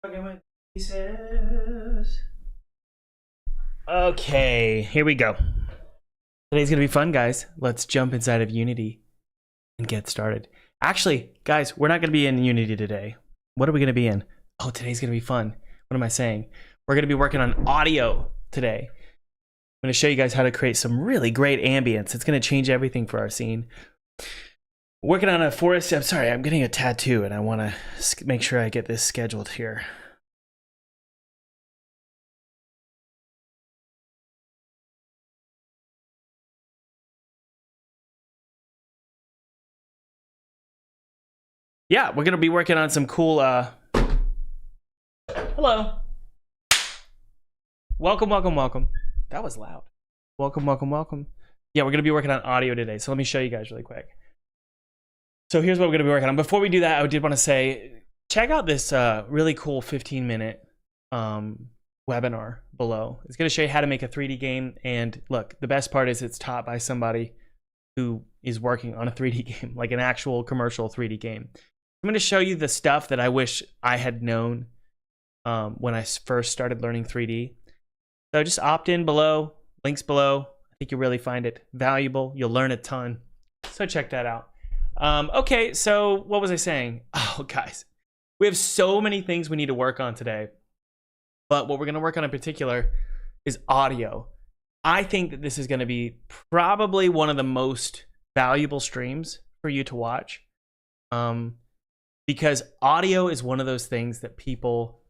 Okay, here we go. Today's gonna be fun, guys. Let's jump inside of Unity and get started. Actually, guys, we're not gonna be in Unity today. What are we gonna be in? Oh, today's gonna be fun. What am I saying? We're gonna be working on audio today. I'm gonna show you guys how to create some really great ambience. It's gonna change everything for our scene. Working on a forest. I'm sorry, I'm getting a tattoo and I wanna make sure I get this scheduled here. Yeah, we're gonna be working on some cool hello. Welcome. That was loud. Welcome. Yeah, we're gonna be working on audio today. So let me show you guys really quick. So here's what we're gonna be working on. Before we do that, I did want to say, check out this really cool 15-minute webinar below. It's gonna show you how to make a 3D game. And look, the best part is it's taught by somebody who is working on a 3D game, like an actual commercial 3D game. I'm going to show you the stuff that I wish I had known when I first started learning 3D. So just opt in below, links below. I think you'll really find it valuable. You'll learn a ton. So check that out. Okay, so what was I saying? Oh, guys, we have so many things we need to work on today. But what we're going to work on in particular is audio. I think that this is going to be probably one of the most valuable streams for you to watch. Because audio is one of those things that people,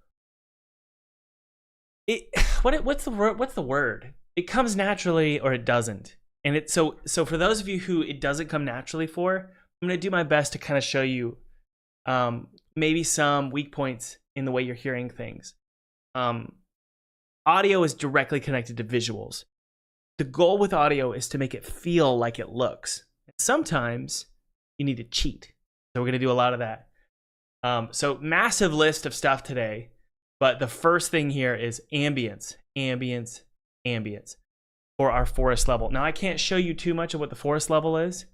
what's the word? It comes naturally or it doesn't. And it's so for those of you who it doesn't come naturally for, I'm going to do my best to kind of show you maybe some weak points in the way you're hearing things. Audio is directly connected to visuals. The goal with audio is to make it feel like it looks. Sometimes you need to cheat. So we're going to do a lot of that. So massive list of stuff today, but the first thing here is ambience for our forest level. Now I can't show you too much of what the forest level is.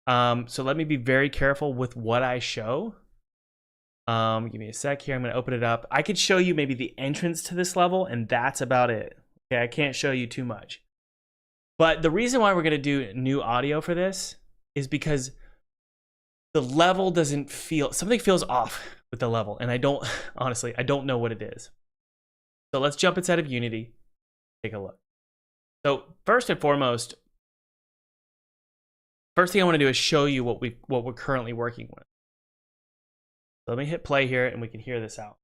So let me be very careful with what I show. Give me a sec here. I'm going to open it up. I could show you maybe the entrance to this level and that's about it. Okay. I can't show you too much, but the reason why we're going to do new audio for this is because the level doesn't feel, something feels off with the level. And I don't know what it is. So let's jump inside of Unity, take a look. So first and foremost, first thing I want to do is show you what we're currently working with. So let me hit play here and we can hear this out.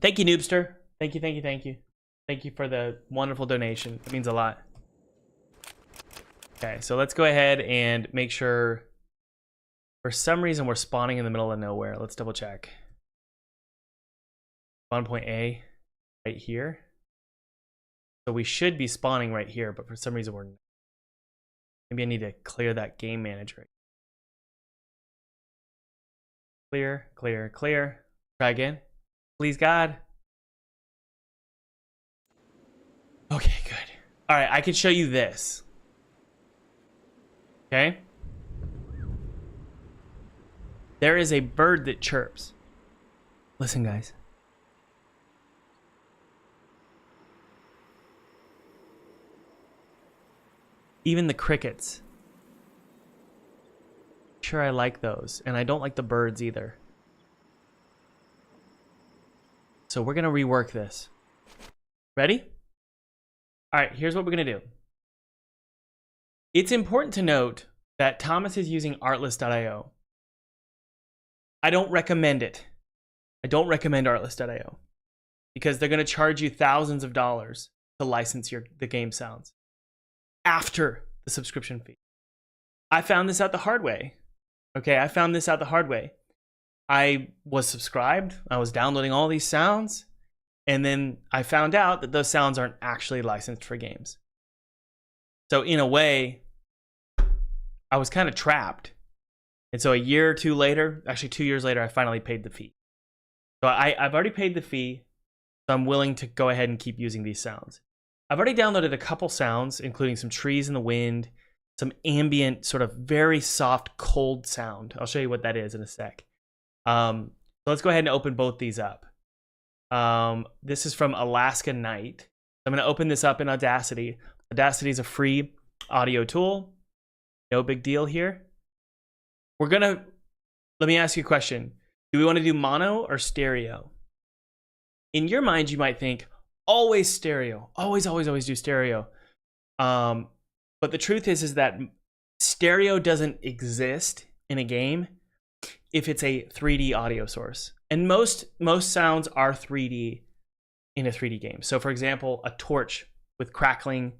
Thank you, Noobster. Thank you. Thank you for the wonderful donation. It means a lot. Okay, so let's go ahead and make sure, for some reason we're spawning in the middle of nowhere. Let's double check. Spawn point A right here. So we should be spawning right here, but for some reason we're not. Maybe I need to clear that game manager. Clear. Try again. Please, God. Okay, good. All right, I can show you this. Okay. There is a bird that chirps. Listen, guys. Even the crickets. Sure, I like those. And I don't like the birds either. So we're going to rework this. Ready? All right, here's what we're going to do. It's important to note that Thomas is using artlist.io. I don't recommend it. I don't recommend artlist.io because they're going to charge you thousands of dollars to license the game sounds after the subscription fee. I found this out the hard way. Okay, I found this out the hard way. I was subscribed. I was downloading all these sounds. And then I found out that those sounds aren't actually licensed for games. So in a way, I was kind of trapped. And so a year or two later, actually 2 years later, I finally paid the fee. So I've already paid the fee. So I'm willing to go ahead and keep using these sounds. I've already downloaded a couple sounds, including some trees in the wind, some ambient, sort of very soft, cold sound. I'll show you what that is in a sec. So let's go ahead and open both these up. This is from Alaska Night. I'm going to open this up in Audacity. Audacity is a free audio tool. No big deal here. Let me ask you a question. Do we want to do mono or stereo? In your mind, you might think, always stereo. Always, always, always do stereo. But the truth is that stereo doesn't exist in a game if it's a 3D audio source. And most sounds are 3D in a 3D game. So for example, a torch with crackling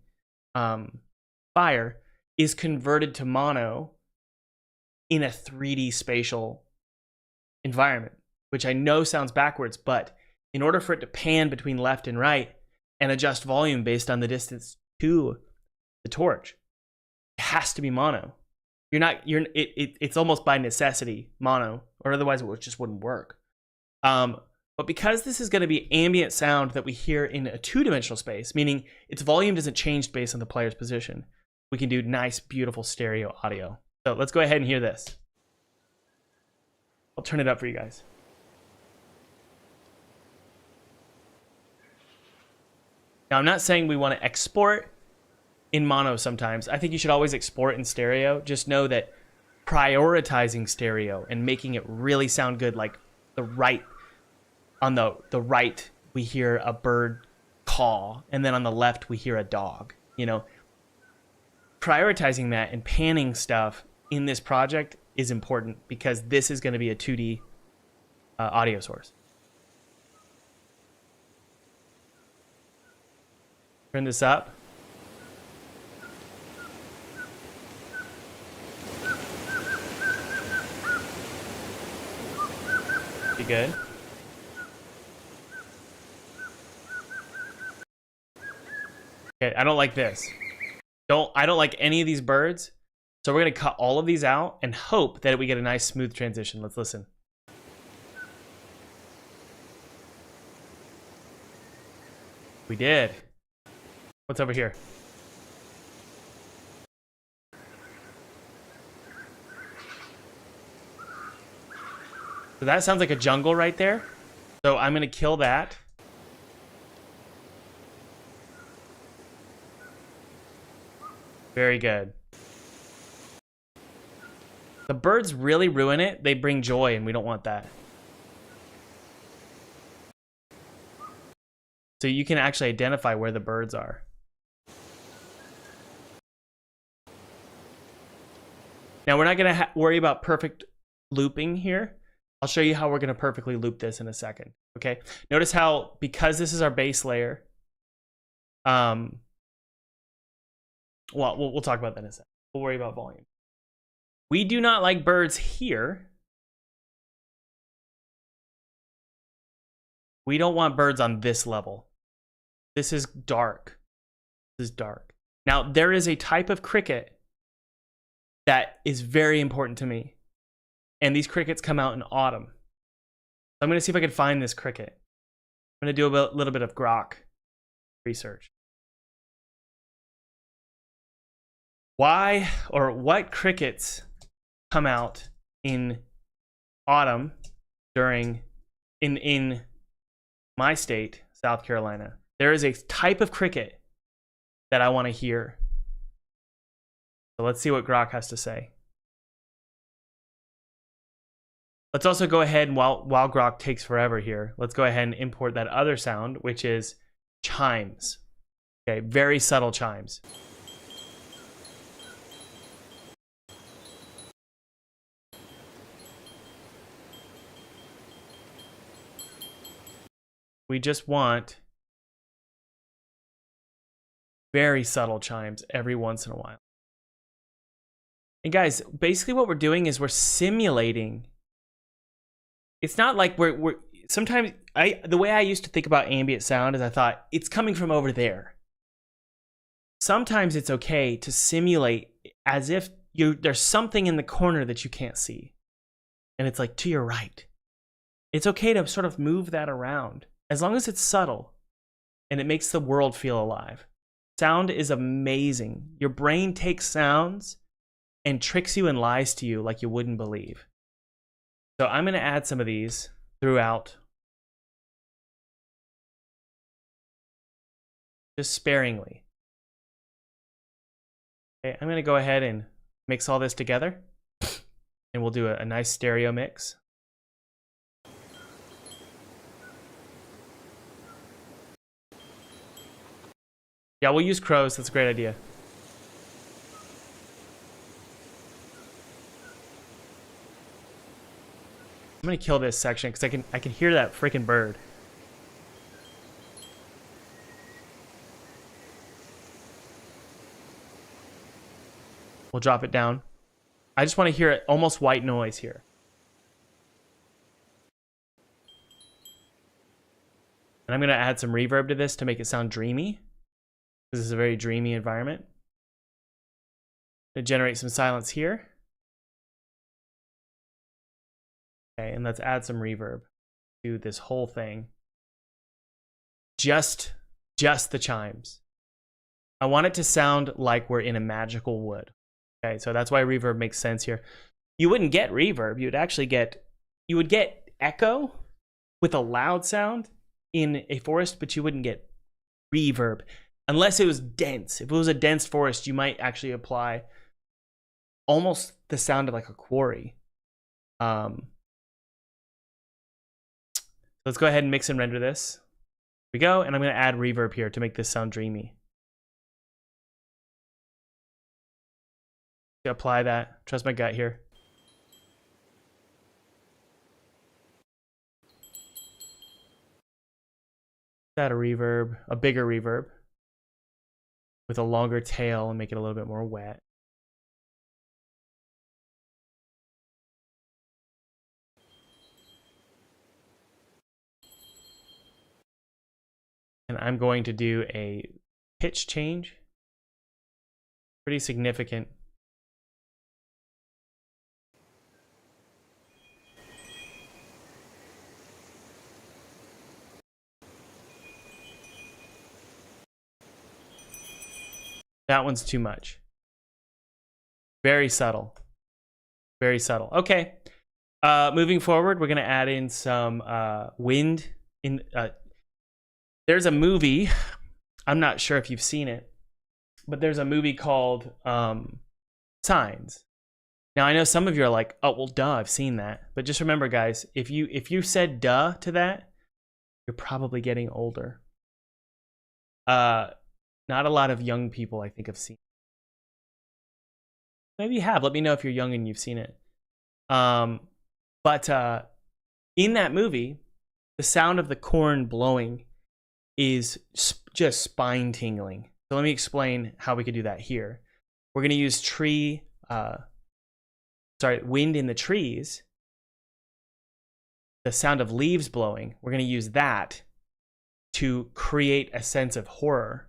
fire is converted to mono in a 3D spatial environment, which I know sounds backwards, but in order for it to pan between left and right and adjust volume based on the distance to the torch, it has to be mono. It's almost by necessity mono, or otherwise it just wouldn't work. But because this is going to be ambient sound that we hear in a two-dimensional space, meaning its volume doesn't change based on the player's position, we can do nice, beautiful stereo audio. So let's go ahead and hear this. I'll turn it up for you guys. Now, I'm not saying we want to export in mono sometimes. I think you should always export in stereo. Just know that prioritizing stereo and making it really sound good, like on the right we hear a bird call, and then on the left we hear a dog. You know, prioritizing that and panning stuff in this project is important because this is going to be a 2D audio source. Turn this up. Be good. Okay, I don't like this. I don't like any of these birds. So we're gonna cut all of these out and hope that we get a nice smooth transition. Let's listen. We did. What's over here? So that sounds like a jungle right there. So I'm gonna kill that. Very good. The birds really ruin it. They bring joy, and we don't want that. So you can actually identify where the birds are. Now, we're not going to worry about perfect looping here. I'll show you how we're going to perfectly loop this in a second. Okay. Notice how, because this is our base layer, well, we'll talk about that in a second. We'll worry about volume. We do not like birds here. We don't want birds on this level. This is dark. This is dark. Now, there is a type of cricket that is very important to me. And these crickets come out in autumn. I'm going to see if I can find this cricket. I'm going to do a little bit of grok research. Why or what crickets come out in autumn in my state, South Carolina? There is a type of cricket that I want to hear. So let's see what grok has to say. Let's also go ahead and while grok takes forever here, let's go ahead and import that other sound, which is chimes. Okay, very subtle chimes. We just want very subtle chimes every once in a while. And guys, basically what we're doing is we're simulating. It's not like we're sometimes the way I used to think about ambient sound is I thought it's coming from over there. Sometimes it's okay to simulate as if there's something in the corner that you can't see. And it's like to your right. It's okay to sort of move that around as long as it's subtle and it makes the world feel alive. Sound is amazing. Your brain takes sounds and tricks you and lies to you like you wouldn't believe. So I'm going to add some of these throughout, just sparingly. Okay, I'm going to go ahead and mix all this together, and we'll do a nice stereo mix. Yeah, we'll use crows. That's a great idea. I'm gonna kill this section because I can hear that freaking bird. We'll drop it down. I just want to hear it almost white noise here. And I'm gonna add some reverb to this to make it sound dreamy. This is a very dreamy environment. To generate some silence here. Okay, and let's add some reverb to this whole thing. Just the chimes. I want it to sound like we're in a magical wood. Okay, so that's why reverb makes sense here. You wouldn't get reverb. You would get echo with a loud sound in a forest, but you wouldn't get reverb unless it was dense. If it was a dense forest, you might actually apply almost the sound of like a quarry. Let's go ahead and mix and render this. Here we go, and I'm going to add reverb here to make this sound dreamy. Apply that. Trust my gut here. Add a reverb, a bigger reverb, with a longer tail and make it a little bit more wet. And I'm going to do a pitch change. Pretty significant. That one's too much. Very subtle. Very subtle. Okay. Moving forward, we're going to add in some wind. There's a movie. I'm not sure if you've seen it, but there's a movie called Signs. Now, I know some of you are like, oh, well, duh, I've seen that. But just remember, guys, if you said duh to that, you're probably getting older. Not a lot of young people, I think, have seen it. Maybe you have. Let me know if you're young and you've seen it. But in that movie, the sound of the corn blowing is just spine tingling. So let me explain how we could do that here. We're going to use wind in the trees. The sound of leaves blowing. We're going to use that to create a sense of horror.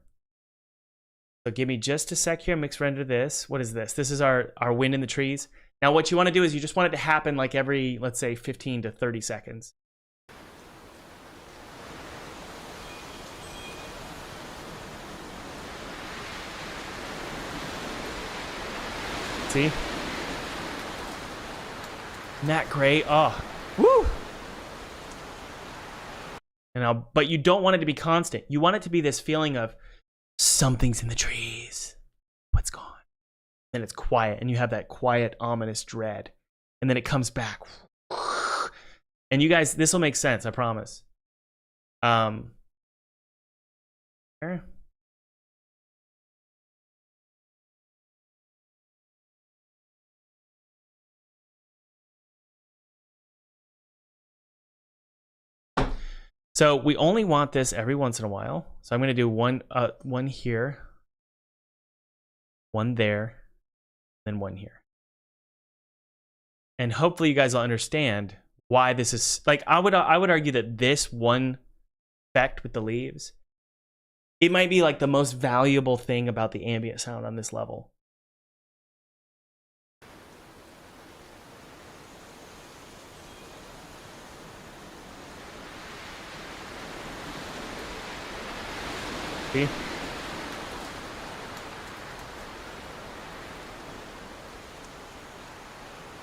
So give me just a sec here, mix render this. What is this? This is our wind in the trees. Now what you want to do is you just want it to happen like every, let's say, 15 to 30 seconds. See? Isn't that great? Oh, woo! But you don't want it to be constant. You want it to be this feeling of something's in the trees. What's gone? Then it's quiet, and you have that quiet, ominous dread. And then it comes back. And you guys, this will make sense, I promise. There. So we only want this every once in a while. So I'm going to do one here, one there, then one here. And hopefully you guys will understand why this is, like, I would argue that this one effect with the leaves, it might be like the most valuable thing about the ambient sound on this level. See?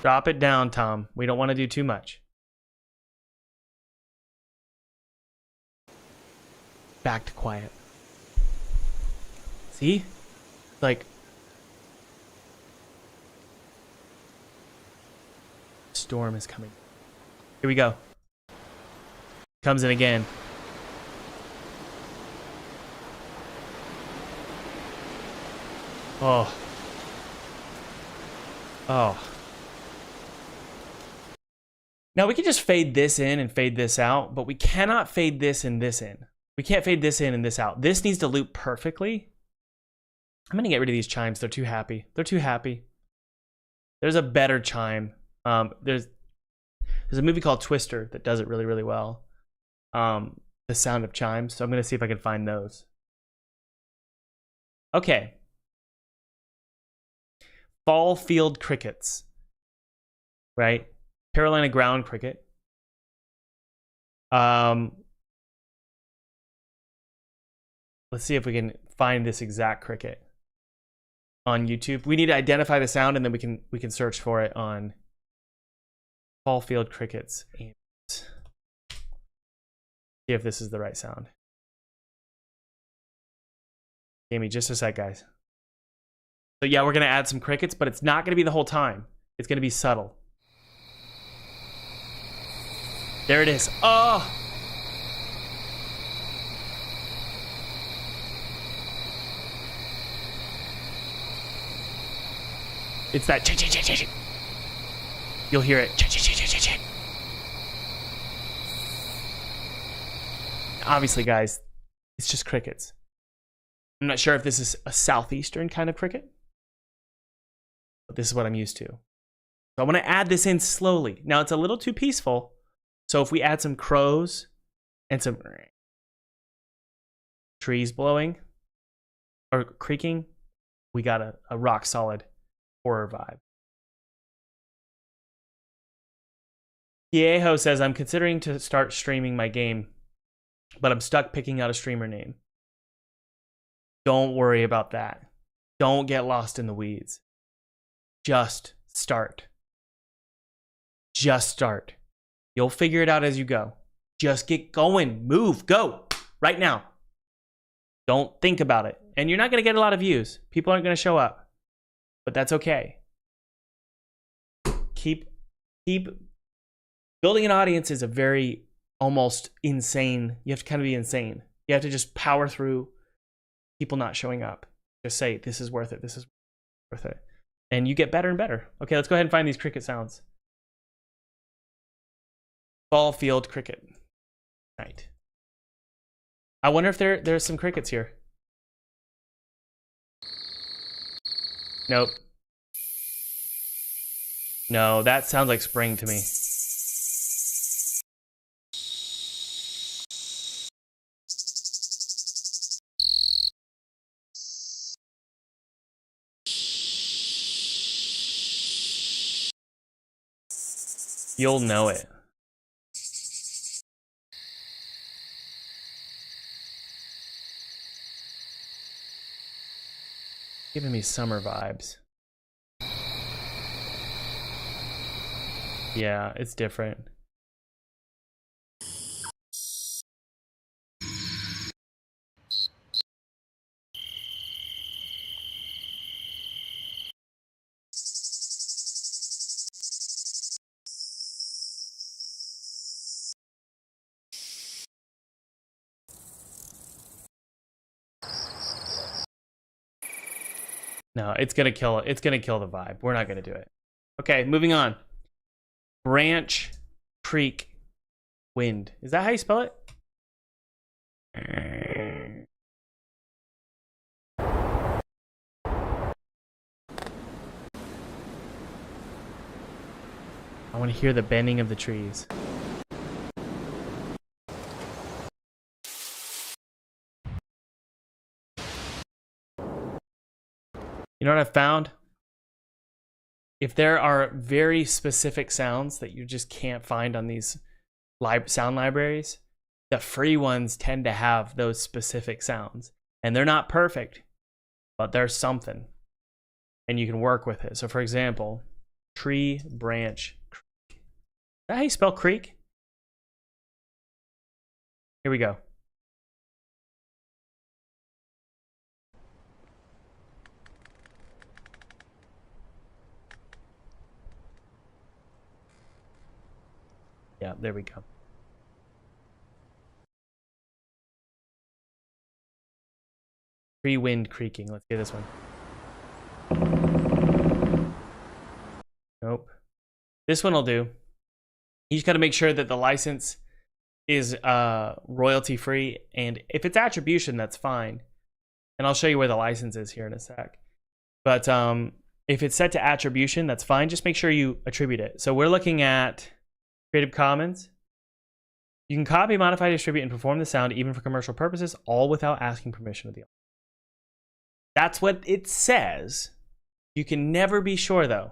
Drop it down, Tom. We don't want to do too much. Back to quiet. See? Like, storm is coming. Here we go. Comes in again. Oh. Oh. Now we can just fade this in and fade this out, but we cannot fade this and this in. We can't fade this in and this out. This needs to loop perfectly. I'm gonna get rid of these chimes. They're too happy. They're too happy. There's a better chime. There's a movie called Twister that does it really, really well. The sound of chimes. So I'm gonna see if I can find those. Okay. Fall field crickets. Right? Carolina ground cricket. Let's see if we can find this exact cricket on YouTube. We need to identify the sound, and then we can search for it on fall field crickets. And see if this is the right sound. Give me just a sec, guys. So yeah, we're gonna add some crickets, but it's not gonna be the whole time. It's gonna be subtle. There it is. Oh! It's that ch-ch-ch-ch-ch. You'll hear it. Ch-ch-ch-ch-ch-ch. Obviously, guys, it's just crickets. I'm not sure if this is a southeastern kind of cricket, but this is what I'm used to. So I want to add this in slowly. Now, it's a little too peaceful. So if we add some crows and some trees blowing or creaking, we got a rock solid horror vibe. Viejo says, I'm considering to start streaming my game, but I'm stuck picking out a streamer name. Don't worry about that. Don't get lost in the weeds. Just start. Just start. You'll figure it out as you go. Just get going. Move. Go. Right now. Don't think about it. And you're not going to get a lot of views. People aren't going to show up. But that's okay. Keep building an audience is a very almost insane. You have to kind of be insane. You have to just power through people not showing up. Just say, this is worth it. This is worth it. And you get better and better. Okay, let's go ahead and find these cricket sounds. Fall field cricket. Right. I wonder if there's some crickets here. Nope. No, that sounds like spring to me. You'll know it. Giving me summer vibes. Yeah, it's different. No, it's gonna kill it. It's gonna kill the vibe. We're not gonna do it. Okay, moving on. Branch Creek Wind. Is that how you spell it? I want to hear the bending of the trees. You know what I've found? If there are very specific sounds that you just can't find on these sound libraries, the free ones tend to have those specific sounds. And they're not perfect, but there's something. And you can work with it. So for example, Tree branch. Is that how you spell creek? Here we go. Yeah, there we go. Tree wind creaking. Let's get this one. Nope. This one will do. You just got to make sure that the license is royalty free, and if it's attribution, that's fine. And I'll show you where the license is here in a sec. But if it's set to attribution, that's fine. Just make sure you attribute it. So we're looking at Creative Commons. You can copy, modify, distribute, and perform the sound even for commercial purposes, all without asking permission of the audience. That's what it says. You can never be sure though,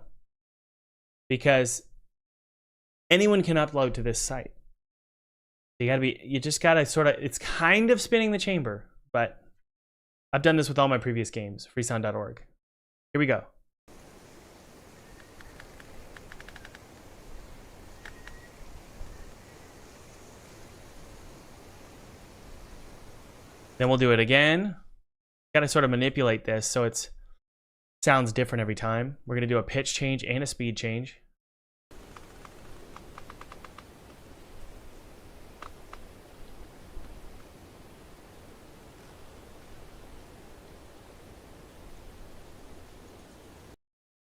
because anyone can upload to this site. You just gotta sort of, it's kind of spinning the chamber, but I've done this with all my previous games, freesound.org. Here we go. Then we'll do it again. Gotta sort of manipulate this so it sounds different every time. We're gonna do a pitch change and a speed change.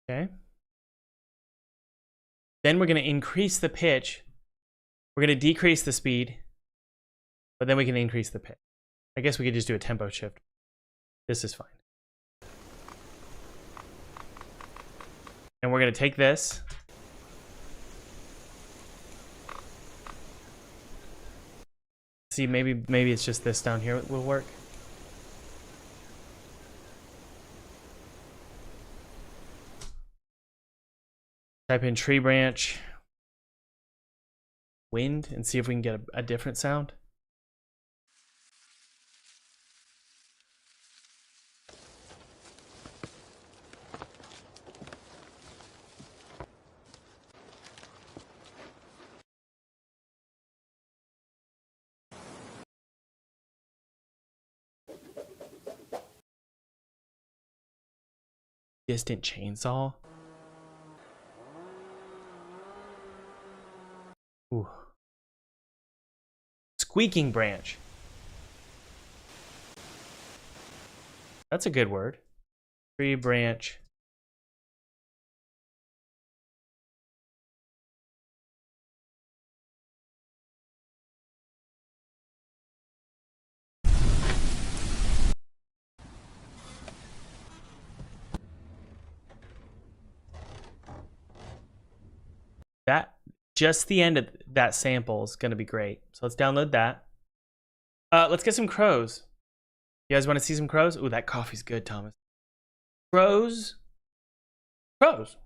Okay. Then we're going to increase the pitch. We're going to decrease the speed, but then we can increase the pitch. I guess we could just do a tempo shift. This is fine. And we're going to take this. See, maybe it's just this down here will work. Type in tree branch wind and see if we can get a different sound. Distant chainsaw. Ooh. Squeaking branch. That's a good word. Tree branch. That just the end of that sample is going to be great. So let's download that. Let's get some crows. You guys want to see some crows? Ooh, that coffee's good, Thomas. Crows. Crows.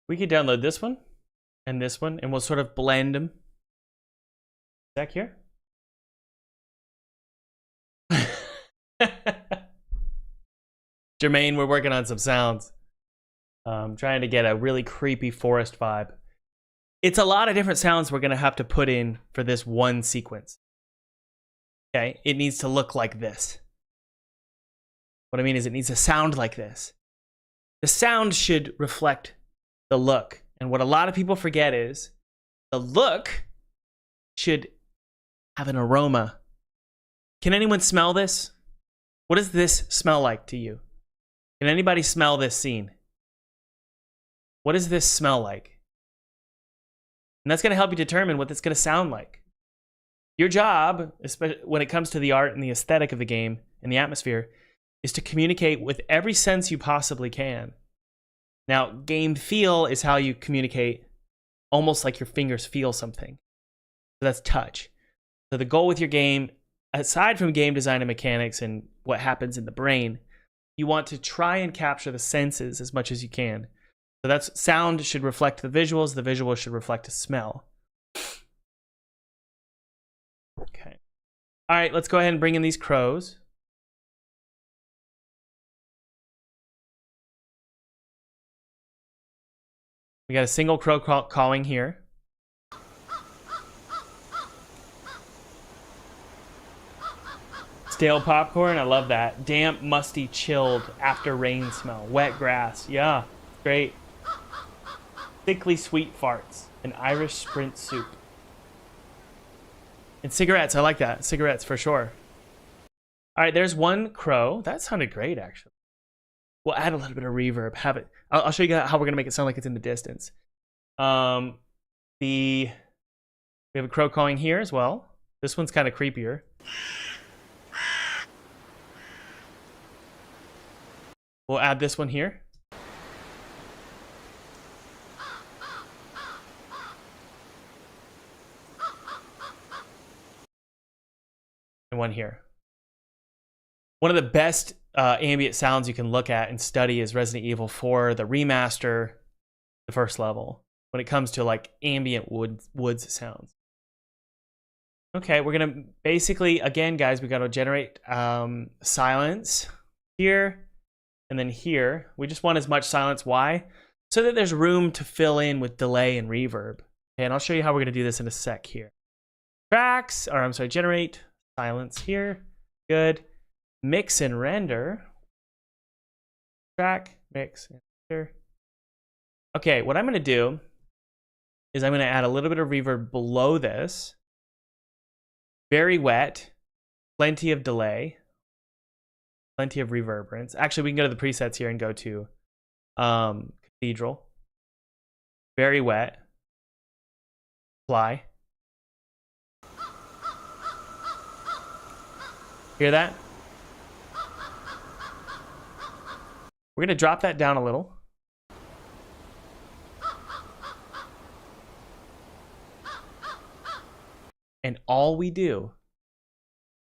We could download this one and we'll sort of blend them. Back here. Jermaine, we're working on some sounds. Trying to get a really creepy forest vibe. It's a lot of different sounds we're gonna have to put in for this one sequence. Okay, it needs to look like this. What I mean is it needs to sound like this. The sound should reflect the look. And what a lot of people forget is the look should have an aroma. Can anyone smell this? What does this smell like to you? Can anybody smell this scene? What does this smell like? And that's going to help you determine what it's going to sound like. Your job, especially when it comes to the art and the aesthetic of the game and the atmosphere, is to communicate with every sense you possibly can. Now, game feel is how you communicate almost like your fingers feel something. So that's touch. So the goal with your game, aside from game design and mechanics and what happens in the brain, you want to try and capture the senses as much as you can. So that's sound should reflect the visuals should reflect a smell. Okay. All right, let's go ahead and bring in these crows. We got a single crow cawing here. Stale popcorn, I love that. Damp, musty, chilled, after rain smell. Wet grass, yeah, great. Thickly sweet farts. An Irish Sprint soup. And cigarettes, I like that. Cigarettes for sure. All right, there's one crow. That sounded great, actually. We'll add a little bit of reverb. Have it. I'll show you how we're gonna make it sound like it's in the distance. We have a crow cawing here as well. This one's kind of creepier. We'll add this one here. And one here. One of the best ambient sounds you can look at and study is Resident Evil 4, the remaster, the first level, when it comes to like ambient woods sounds. Okay, we're gonna basically, again, guys, we gotta generate silence here and then here. We just want as much silence. Why? So that there's room to fill in with delay and reverb. Okay, and I'll show you how we're gonna do this in a sec here. Tracks, or I'm sorry, generate silence here. Good. Mix and render. Track, mix, and render. Okay, what I'm gonna do is I'm gonna add a little bit of reverb below this. Very wet, plenty of delay, plenty of reverberance. Actually, we can go to the presets here and go to Cathedral. Very wet. Apply. Hear that? We're gonna drop that down a little. And all we do,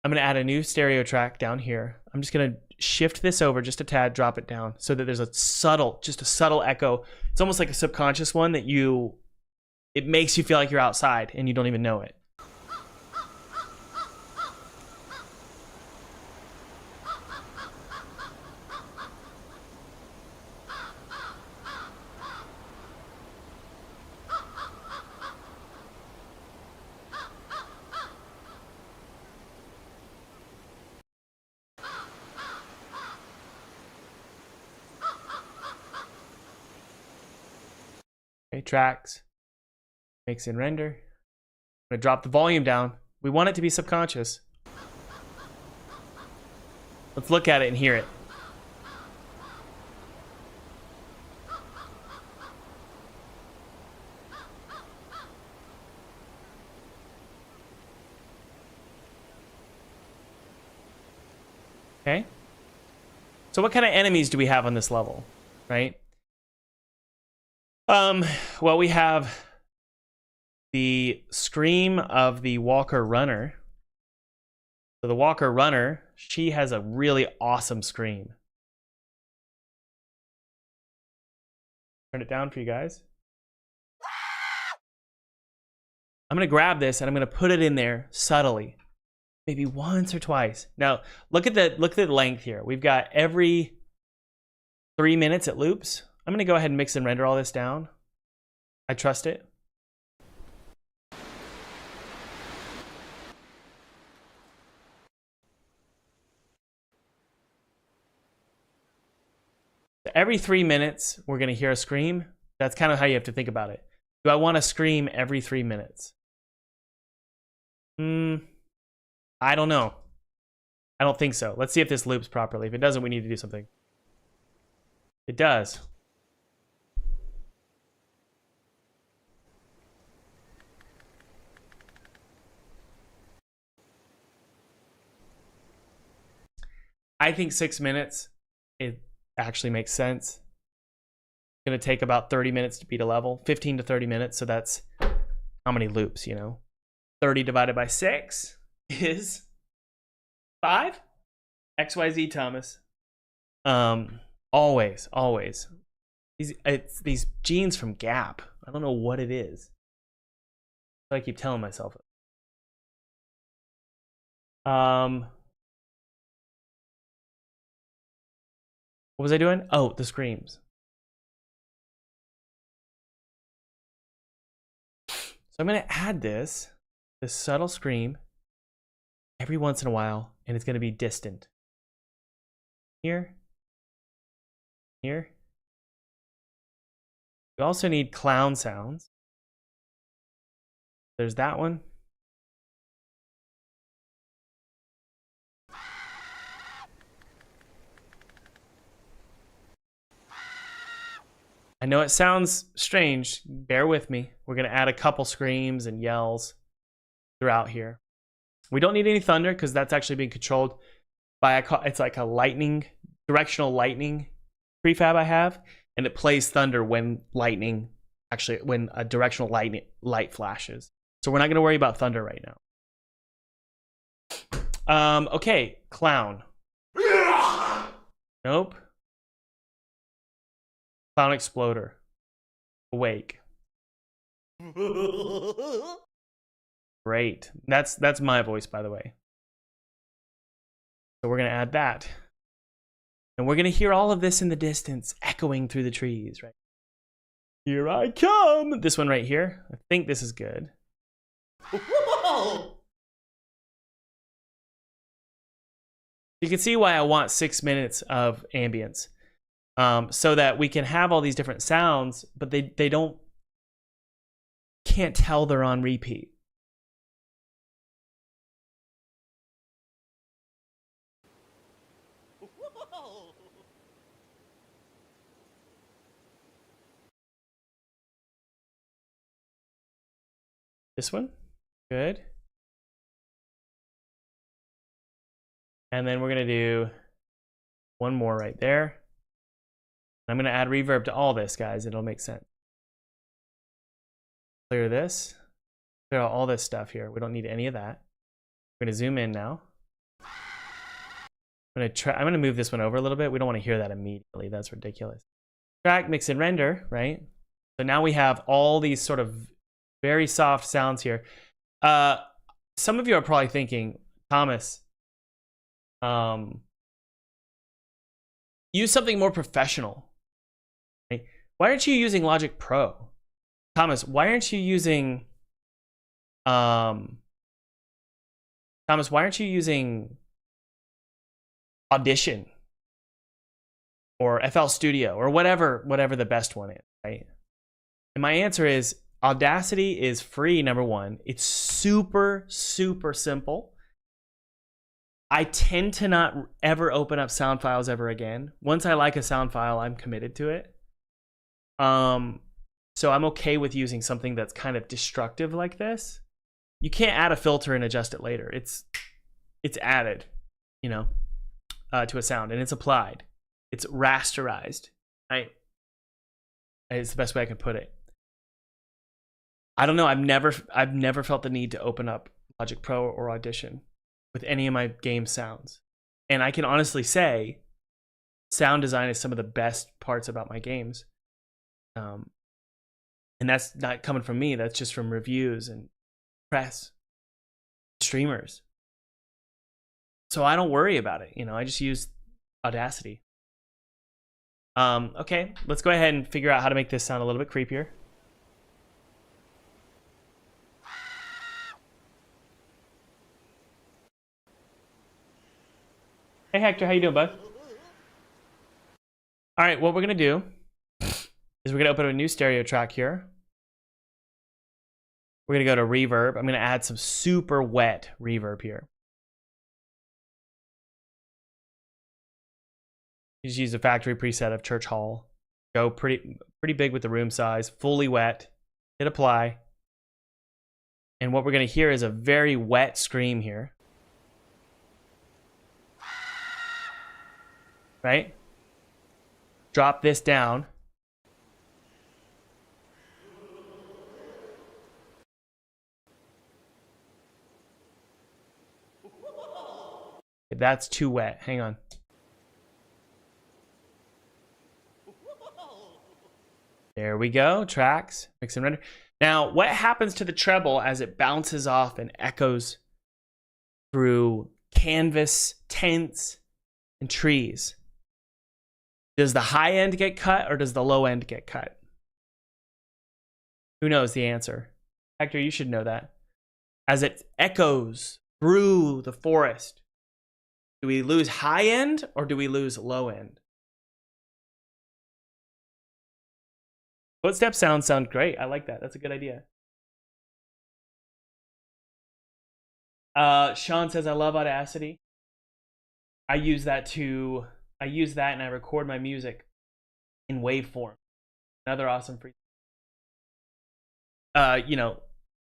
I'm gonna add a new stereo track down here. I'm just gonna shift this over just a tad, drop it down so that there's a subtle, just a subtle echo. It's almost like a subconscious one that it makes you feel like you're outside and you don't even know it. Okay, tracks, mix and render. I'm gonna drop the volume down. We want it to be subconscious. Let's look at it and hear it. Okay. So what kind of enemies do we have on this level, right? Well, we have the scream of the Walker Runner. So the Walker Runner, she has a really awesome scream. Turn it down for you guys. I'm gonna grab this and I'm gonna put it in there subtly, maybe once or twice. Now look at the length here. We've got every 3 minutes it loops. I'm gonna go ahead and mix and render all this down. I trust it. Every 3 minutes, we're gonna hear a scream. That's kind of how you have to think about it. Do I want to scream every 3 minutes? I don't know. I don't think so. Let's see if this loops properly. If it doesn't, we need to do something. It does. I think 6 minutes, it actually makes sense. It's gonna take about 30 minutes to beat a level, 15 to 30 minutes. So that's how many loops, you know? 30 divided by 6 is 5. XYZ, Thomas. Always. It's these genes from Gap. I don't know what it is. I keep telling myself it. What was I doing? Oh, the screams. So I'm gonna add this subtle scream every once in a while, and it's gonna be distant. Here. We also need clown sounds. There's that one. I know it sounds strange. Bear with me. We're going to add a couple screams and yells throughout here. We don't need any thunder because that's actually being controlled by it's like a directional lightning prefab I have, and it plays thunder when when a directional light flashes. So we're not going to worry about thunder right now. Okay, clown. Nope. Clown exploder. Awake. Great. That's my voice, by the way. So we're going to add that. And we're going to hear all of this in the distance, echoing through the trees, right? Here I come. This one right here. I think this is good. You can see why I want 6 minutes of ambience. So that we can have all these different sounds, but they can't tell they're on repeat. This one, good. And then we're gonna do one more right there. I'm gonna add reverb to all this, guys. It'll make sense. Clear this. Clear out all this stuff here. We don't need any of that. We're gonna zoom in now. I'm gonna move this one over a little bit. We don't want to hear that immediately. That's ridiculous. Track, mix, and render, right? So now we have all these sort of very soft sounds here. Some of you are probably thinking, Thomas, use something more professional. Right? Why aren't you using Logic Pro? Thomas, why aren't you using Audition or FL Studio or whatever the best one is, right? And my answer is Audacity is free, number one. It's super, super simple. I tend to not ever open up sound files ever again. Once I like a sound file, I'm committed to it. So I'm okay with using something that's kind of destructive like this. You can't add a filter and adjust it later. It's added, you know, to a sound, and it's applied. It's rasterized, right? It's the best way I can put it. I don't know. I've never felt the need to open up Logic Pro or Audition with any of my game sounds. And I can honestly say sound design is some of the best parts about my games. And that's not coming from me. That's just from reviews and press, streamers. So I don't worry about it. You know, I just use Audacity. Okay, let's go ahead and figure out how to make this sound a little bit creepier. Hey Hector, how you doing, bud? All right, what we're gonna do is we're gonna open a new stereo track here. We're gonna go to reverb. I'm gonna add some super wet reverb here. Just use a factory preset of Church Hall. Go pretty big with the room size, fully wet. Hit apply. And what we're gonna hear is a very wet scream here. right? Drop this down. That's too wet. Hang on. There we go. Tracks. Mix and render. Now, what happens to the treble as it bounces off and echoes through canvas, tents, and trees? Does the high end get cut or does the low end get cut? Who knows the answer? Hector, you should know that. As it echoes through the forest, do we lose high end or do we lose low end? Footstep sounds sound great. I like that. That's a good idea. Sean says, I love Audacity. I use that and I record my music in waveform. Another awesome free. You know,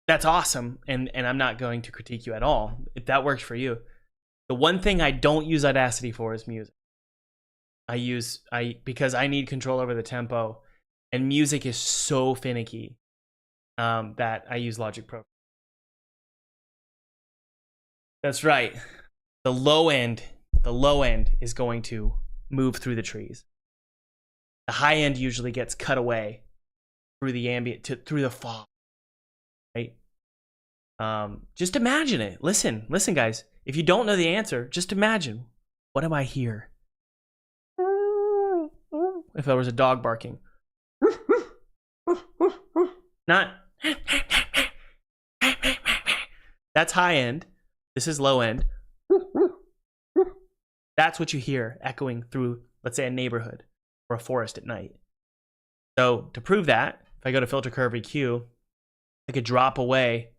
that's awesome, and I'm not going to critique you at all if that works for you. The one thing I don't use Audacity for is music. Because I need control over the tempo, and music is so finicky that I use Logic Pro. That's right. The low end is going to move through the trees. The high end usually gets cut away through the ambient, through the fog, right? Just imagine it. Listen, guys. If you don't know the answer, just imagine. What am I hear? If there was a dog barking. Not. That's high end. This is low end. That's what you hear echoing through, let's say, a neighborhood or a forest at night. So to prove that, if I go to Filter Curve EQ, I could drop away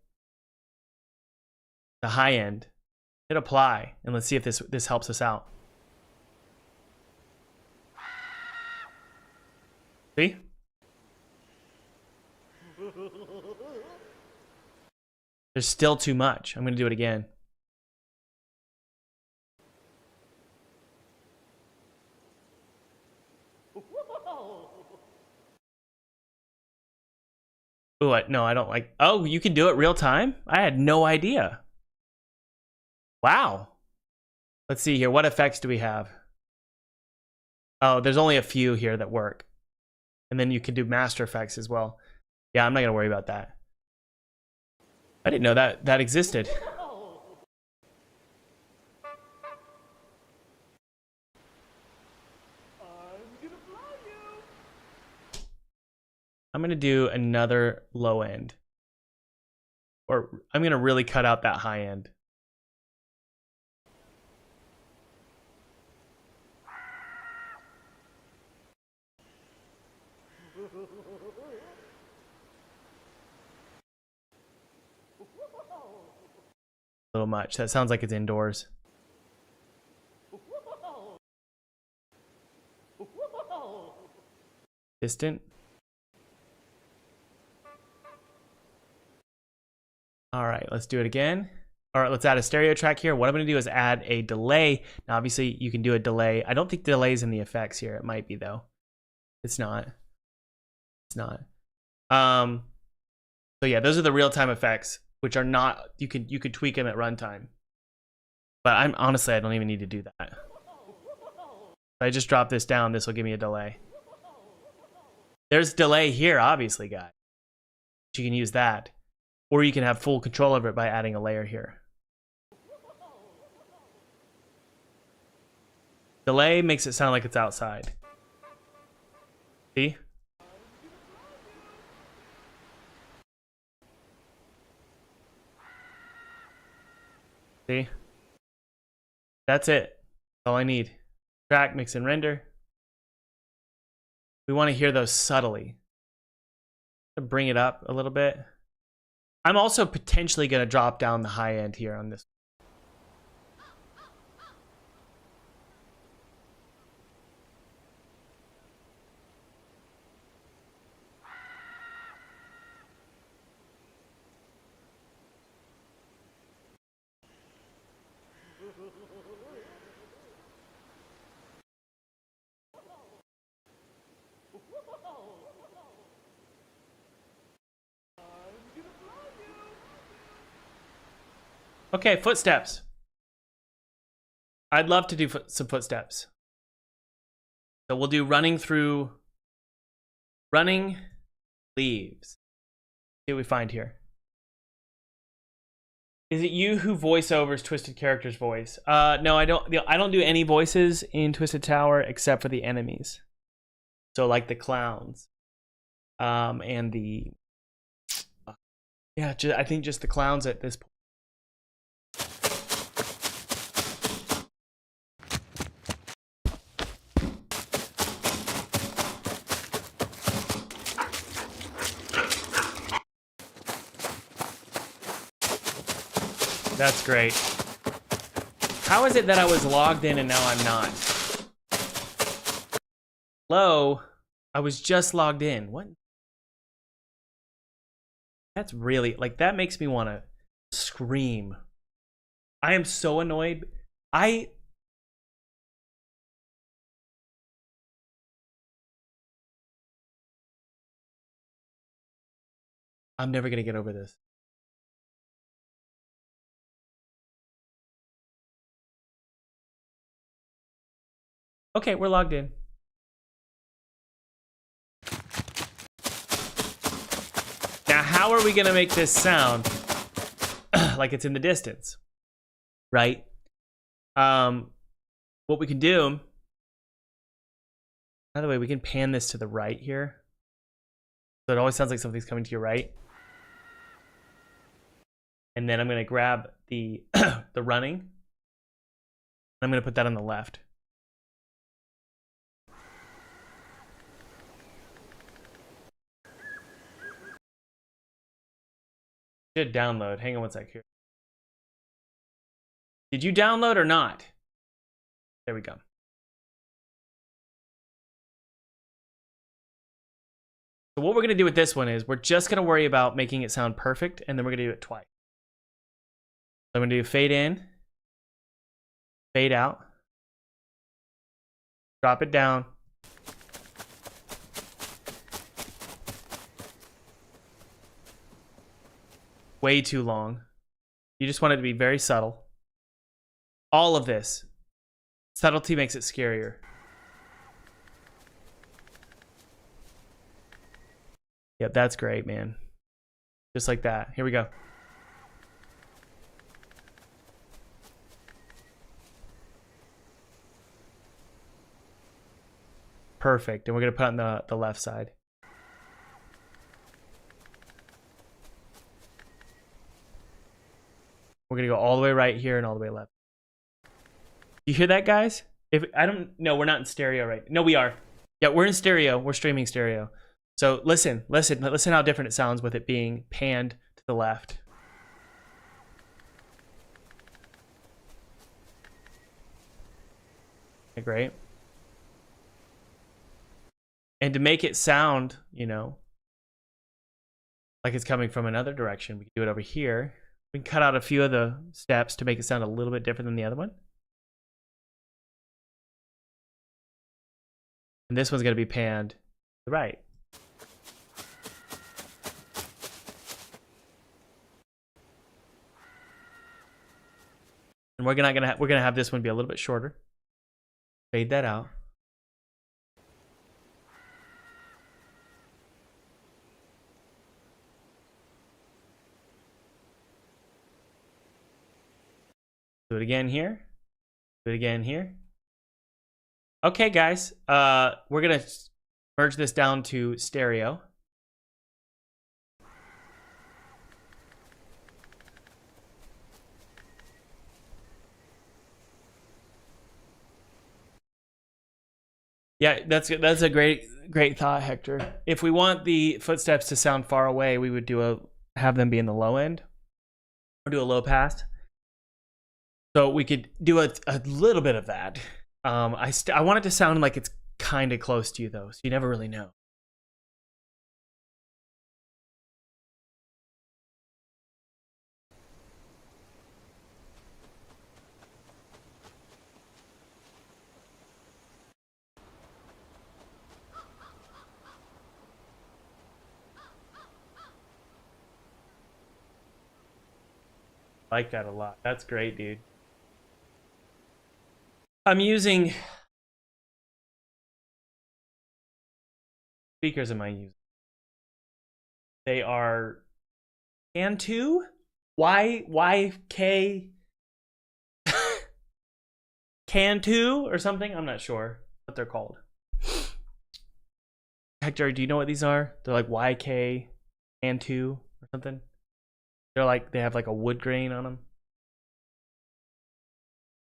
the high end, hit apply, and let's see if this helps us out. See? There's still too much. I'm going to do it again. Ooh, no, I don't like. Oh, you can do it real time? I had no idea. Wow. Let's see here. What effects do we have? Oh, there's only a few here that work. And then you can do master effects as well. Yeah, I'm not going to worry about that. I didn't know that existed. I'm going to do another low end. Or I'm going to really cut out that high end. A little much. That sounds like it's indoors. Distant. All right, let's do it again. All right, let's add a stereo track here. What I'm going to do is add a delay. Now, obviously, you can do a delay. I don't think delay's in the effects here. It might be, though. It's not. It's not. So yeah, those are the real-time effects, which are not. You could tweak them at runtime. But honestly, I don't even need to do that. If I just drop this down, this will give me a delay. There's delay here, obviously, guys. You can use that. Or you can have full control over it by adding a layer here. Delay makes it sound like it's outside. See? See? That's it. That's all I need. Track, mix, and render. We want to hear those subtly. Bring it up a little bit. I'm also potentially going to drop down the high end here on this. Okay, footsteps. I'd love to do some footsteps. So we'll do running leaves. See what we find here. Is it you who voiceovers Twisted Character's voice? No, I don't. I don't do any voices in Twisted Tower except for the enemies. So like the clowns, and the yeah, I think just the clowns at this point. That's great. How is it that I was logged in and now I'm not? Hello? I was just logged in. What? That's really, like, that makes me want to scream. I am so annoyed. I'm never going to get over this. Okay, we're logged in. Now, how are we going to make this sound like it's in the distance? Right? What we can do, by the way, we can pan this to the right here. So it always sounds like something's coming to your right. And then I'm going to grab the the running. I'm going to put that on the left. Should download. Hang on one sec here. Did you download or not? There we go. So what we're going to do with this one is we're just going to worry about making it sound perfect, and then we're going to do it twice. So I'm going to do fade in, fade out, drop it down, way too long. You just want it to be very subtle. All of this. Subtlety makes it scarier. Yep, that's great, man. Just like that. Here we go. Perfect. And we're going to put on the left side. We're going to go all the way right here and all the way left. You hear that, guys? If I don't, no, we're not in stereo, right? No, we are. Yeah, we're in stereo. We're streaming stereo. So listen how different it sounds with it being panned to the left. Okay, great. And to make it sound, you know, like it's coming from another direction, we can do it over here. We can cut out a few of the steps to make it sound a little bit different than the other one. And this one's going to be panned to the right. And we're gonna have this one be a little bit shorter. Fade that out. Do it again here. Do it again here. Okay, guys. We're gonna merge this down to stereo. Yeah, that's a great thought, Hector. If we want the footsteps to sound far away, we would have them be in the low end, or do a low pass. So we could do a little bit of that. I want it to sound like it's kind of close to you, though, so you never really know. like that a lot. That's great, dude. I'm using speakers. Am I using? They are Can2 YK Can2 or something. I'm not sure what they're called. Hector, do you know what these are? They're like YK Can2 or something. They're like, they have like a wood grain on them.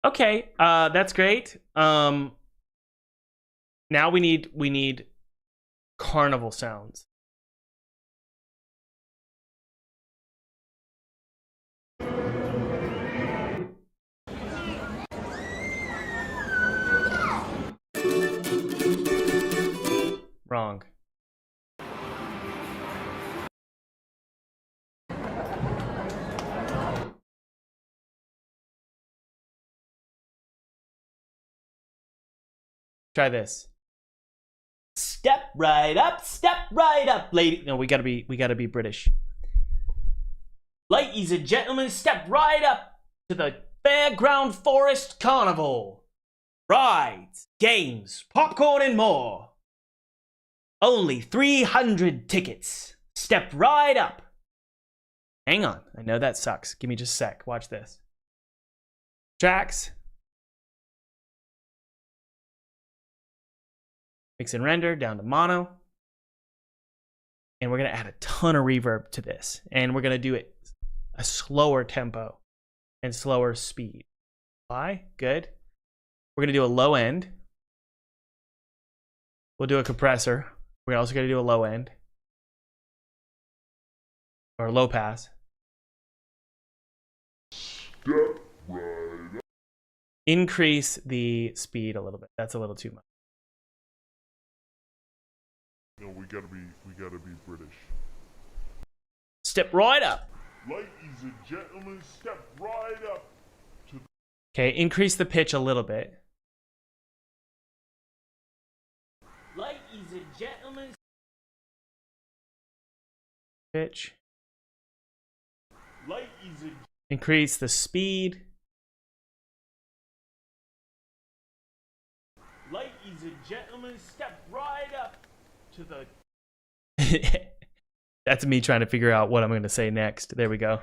Okay, that's great. Now we need Carnival sounds. Wrong. Try this. Step right up, lady. No, we gotta be British. Ladies and gentlemen, step right up to the Fairground Forest Carnival. Rides, games, popcorn, and more. Only 300 tickets. Step right up. Hang on, I know that sucks. Give me just a sec. Watch this. Tracks. Mix and render down to mono. And we're going to add a ton of reverb to this. And we're going to do it a slower tempo and slower speed. Why? Good. We're going to do a low end. We'll do a compressor. We're also going to do a low end. Or a low pass. Step right up. Increase the speed a little bit. That's a little too much. No, we gotta be British. Step right up. Ladies and gentlemen, step right up. Okay, increase the pitch a little bit. Ladies and gentlemen. Pitch. Ladies and increase the speed. Ladies and gentlemen, step right up to the That's me trying to figure out what I'm going to say next. There we go.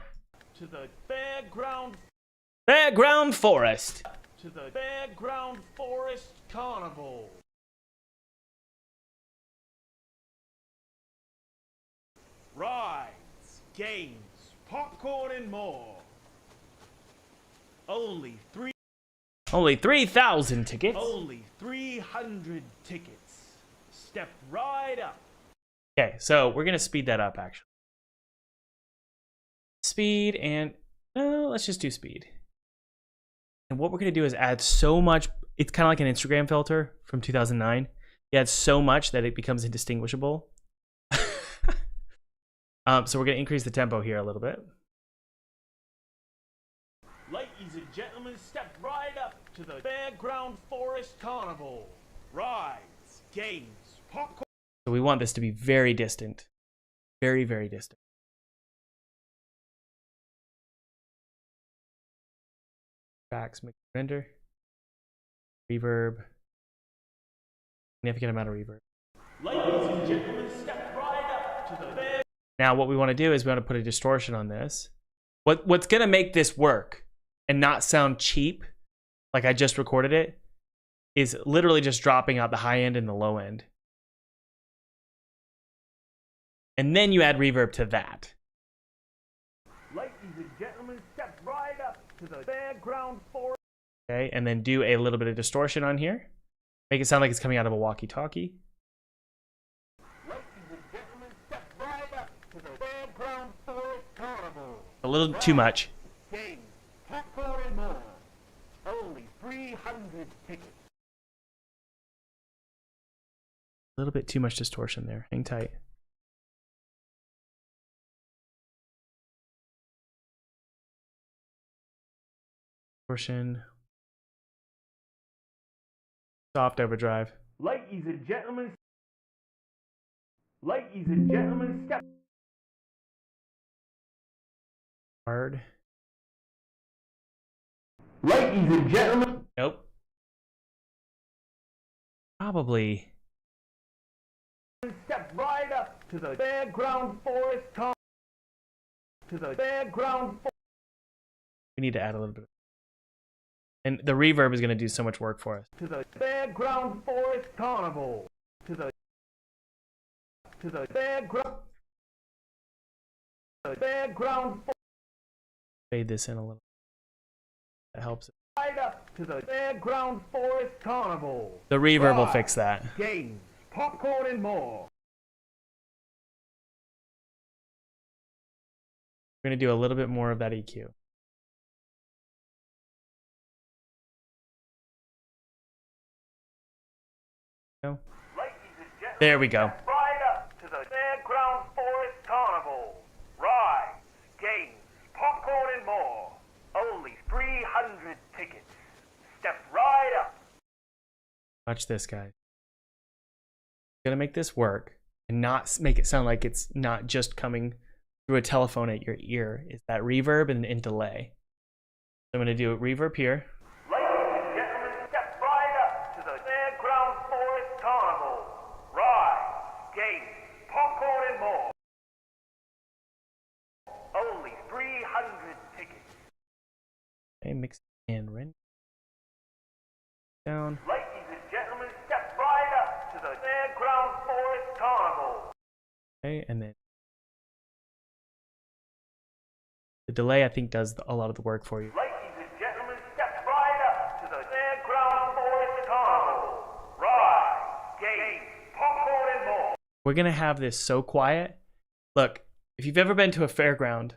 To the Fairground Forest. To the Fairground Forest Carnival. Rides, games, popcorn, and more. Only 3,000 tickets. Only 300 tickets. Step right up. Okay, so we're gonna speed that up actually. Speed and no, let's just do speed. And what we're gonna do is add so much. It's kind of like an Instagram filter from 2009. You add so much that it becomes indistinguishable. So we're gonna increase the tempo here a little bit. Ladies and gentlemen, step right up to the Fairground Forest Carnival. Rides, games, popcorn. So we want this to be very distant. Very, very distant. Tracks, mix, render. Reverb. Significant amount of reverb. Ladies and gentlemen, step right up to the Fairground. Now what we want to do is we want to put a distortion on this. What's going to make this work and not sound cheap, like I just recorded it, is literally just dropping out the high end and the low end. And then you add reverb to that. Ladies and gentlemen, step right up to the Fairground Forest. Okay, and then do a little bit of distortion on here. Make it sound like it's coming out of a walkie-talkie. Ladies and gentlemen, step right up to the Fairground Forest Carnival. A little too much. Games, popcorn, and more. Only 300 tickets. A little bit too much distortion there. Hang tight. Distortion. Soft overdrive. Ladies and gentlemen, step. Hard. Ladies and gentlemen. Nope. Probably. Step right up to the fairground forest con. To the fairground. We need to add a little bit. And the reverb is going to do so much work for us. To the fairground forest carnival. To the fairground. The fairground. Fade this in a little. That helps. Right up to the fairground forest carnival. The reverb will fix that. Games, popcorn, and more. We're going to do a little bit more of that EQ. No. There we go. Right up to the fairground forest carnival. Rides, games, popcorn, and more. Only 300 tickets. Step right up. Watch this, guys. Gonna make this work and not make it sound like it's not just coming through a telephone at your ear. It's that reverb and delay. So I'm gonna do a reverb here. Ladies and gentlemen, step right up to the fairground forest carnival. Rides, games, popcorn, and more. Only 300 tickets. Okay, mix and render down. Ladies and gentlemen, step right up to the fairground forest carnival. Okay, and then the delay I think does a lot of the work for you. Ladies and gentlemen, step right up to the fairground forest carnival. Rides, games, popcorn, and more. We're gonna have this so quiet. Look, if you've ever been to a fairground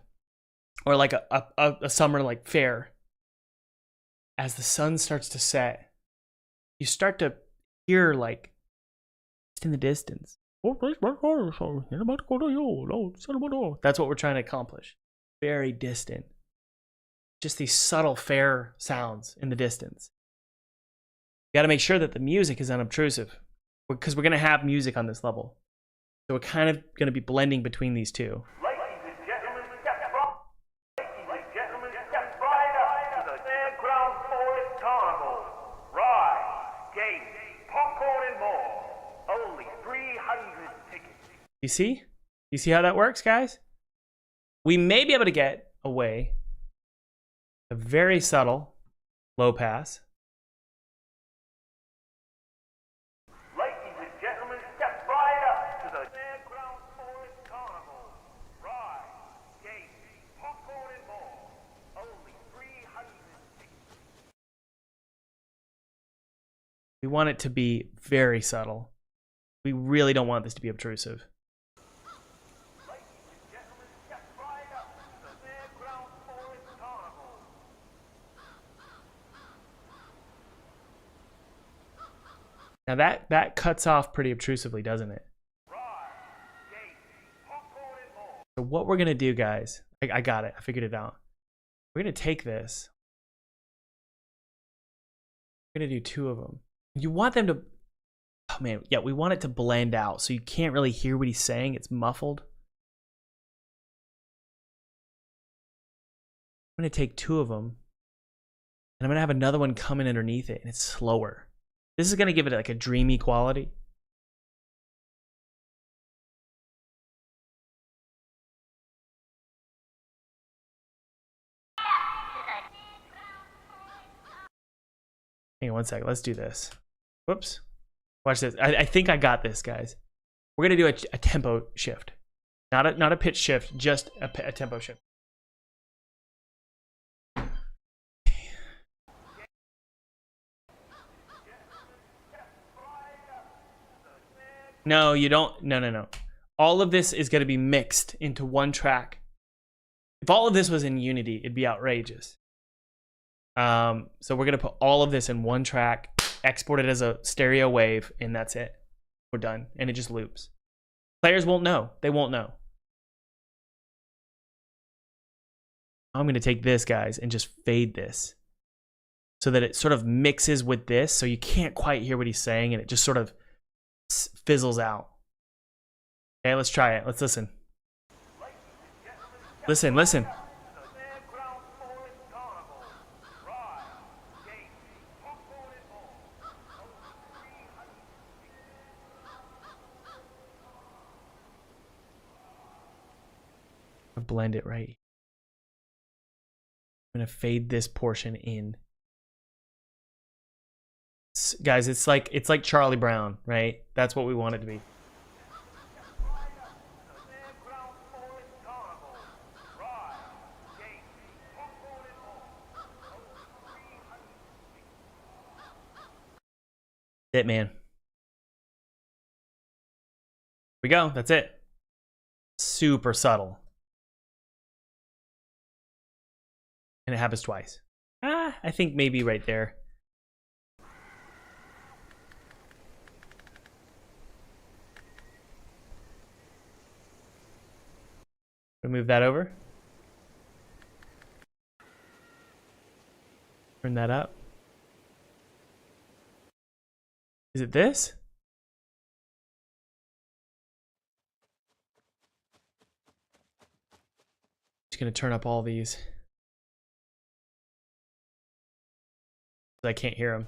or like a summer like fair, as the sun starts to set, you start to hear like just in the distance. That's what we're trying to accomplish. Very distant. Just these subtle fair sounds in the distance. You got to make sure that the music is unobtrusive because we're going to have music on this level. So we're kind of going to be blending between these two. Ladies and gentlemen, step right. Ladies and gentlemen, step right up to the fairground forest carnival. Rides, games, popcorn, and more. Only 300 tickets. You see? You see how that works, guys? We may be able to get away a very subtle low pass. Ladies and gentlemen, step right up to the fairground forest carnival. Rides, games, popcorn, and more. Only 300 tickets. We want it to be very subtle. We really don't want this to be obtrusive. Ladies and gentlemen, step right up to the fairground forest carnival. Now that cuts off pretty obtrusively, doesn't it? Rides, games, popcorn, and more. So what we're gonna do, guys, I got it. I figured it out. We're gonna take this. We're gonna do two of them. You want them to, oh man, yeah, we want it to blend out so you can't really hear what he's saying. It's muffled. I'm gonna take two of them and I'm gonna have another one come in underneath it and it's slower. This is gonna give it like a dreamy quality. Hang on one second, let's do this. Whoops. Watch this. I think I got this, guys. We're gonna do a tempo shift. Not a pitch shift, just a tempo shift. No, you don't. No. All of this is going to be mixed into one track. If all of this was in Unity, it'd be outrageous. So we're going to put all of this in one track, export it as a stereo wave, and that's it. We're done. And it just loops. Players won't know. They won't know. I'm going to take this, guys, and just fade this so that it sort of mixes with this, so you can't quite hear what he's saying, and it just sort of fizzles out. Okay, let's try it. Let's listen. Listen. blend it right here. I'm gonna fade this portion in. Guys, it's like Charlie Brown, right? That's what we want it to be. It, man. Here we go. That's it. Super subtle. And it happens twice. I think maybe right there. Move that over. Turn that up. Is it this? Just gonna turn up all these. I can't hear them.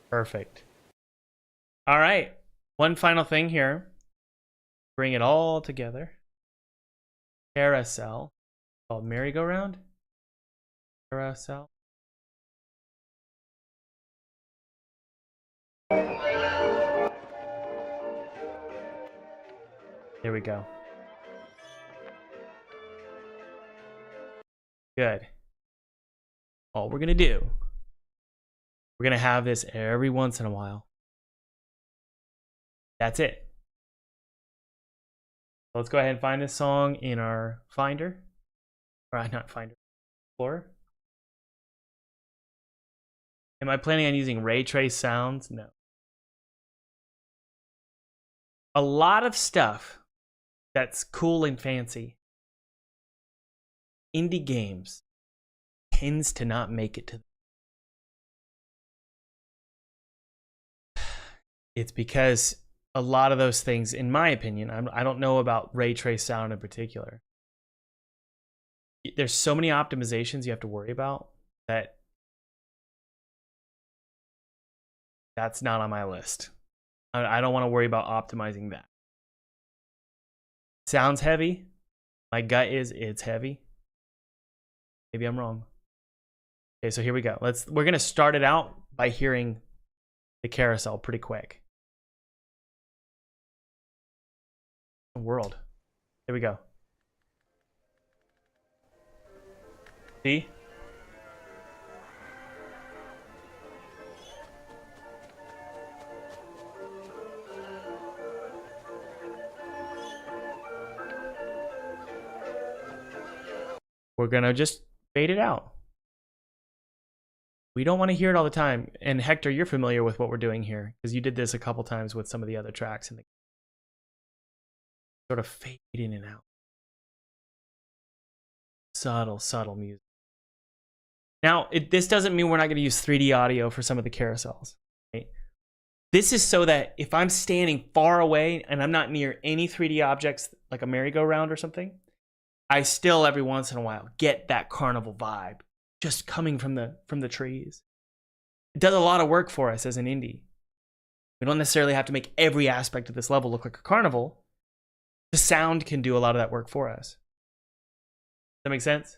Perfect. All right. One final thing here. Bring it all together. Carousel. Called merry-go-round. Carousel. There we go. Good. All we're gonna do, we're gonna have this every once in a while. That's it. Let's go ahead and find this song in our Finder. Or not Finder, Explorer. Am I planning on using ray trace sounds? No. A lot of stuff that's cool and fancy, indie games, tends to not make it to. It's because a lot of those things, in my opinion, I don't know about ray trace sound in particular. There's so many optimizations you have to worry about that that's not on my list. I don't want to worry about optimizing that. Sounds heavy. My gut is it's heavy. Maybe I'm wrong. Okay, so here we go. We're gonna start it out by hearing the carousel pretty quick. World. There we go. See? We're gonna just fade it out. We don't want to hear it all the time. And Hector, you're familiar with what we're doing here because you did this a couple times with some of the other tracks in the sort of fade in and out. Subtle, subtle music. Now, this doesn't mean we're not going to use 3D audio for some of the carousels. Right? This is so that if I'm standing far away and I'm not near any 3D objects like a merry-go-round or something, I still every once in a while get that carnival vibe just coming from the trees. It does a lot of work for us as an indie. We don't necessarily have to make every aspect of this level look like a carnival. The sound can do a lot of that work for us. Does that make sense?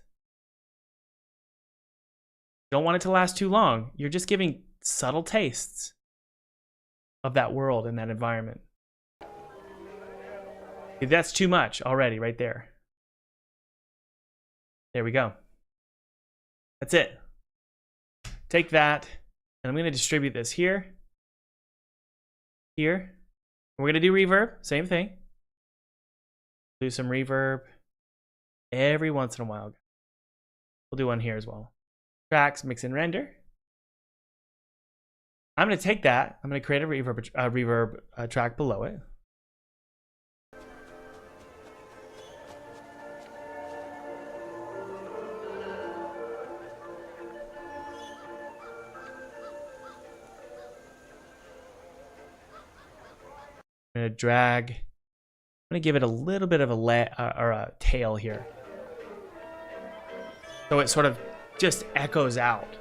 Don't want it to last too long. You're just giving subtle tastes of that world and that environment. If that's too much already right there. There we go. That's it. Take that, and I'm going to distribute this here. Here. We're going to do reverb. Same thing. Do some reverb every once in a while. We'll do one here as well. Tracks, mix and render. I'm going to take that. I'm going to create a reverb track below it. I'm going to drag I'm gonna give it a little bit of a tail here, so it sort of just echoes out.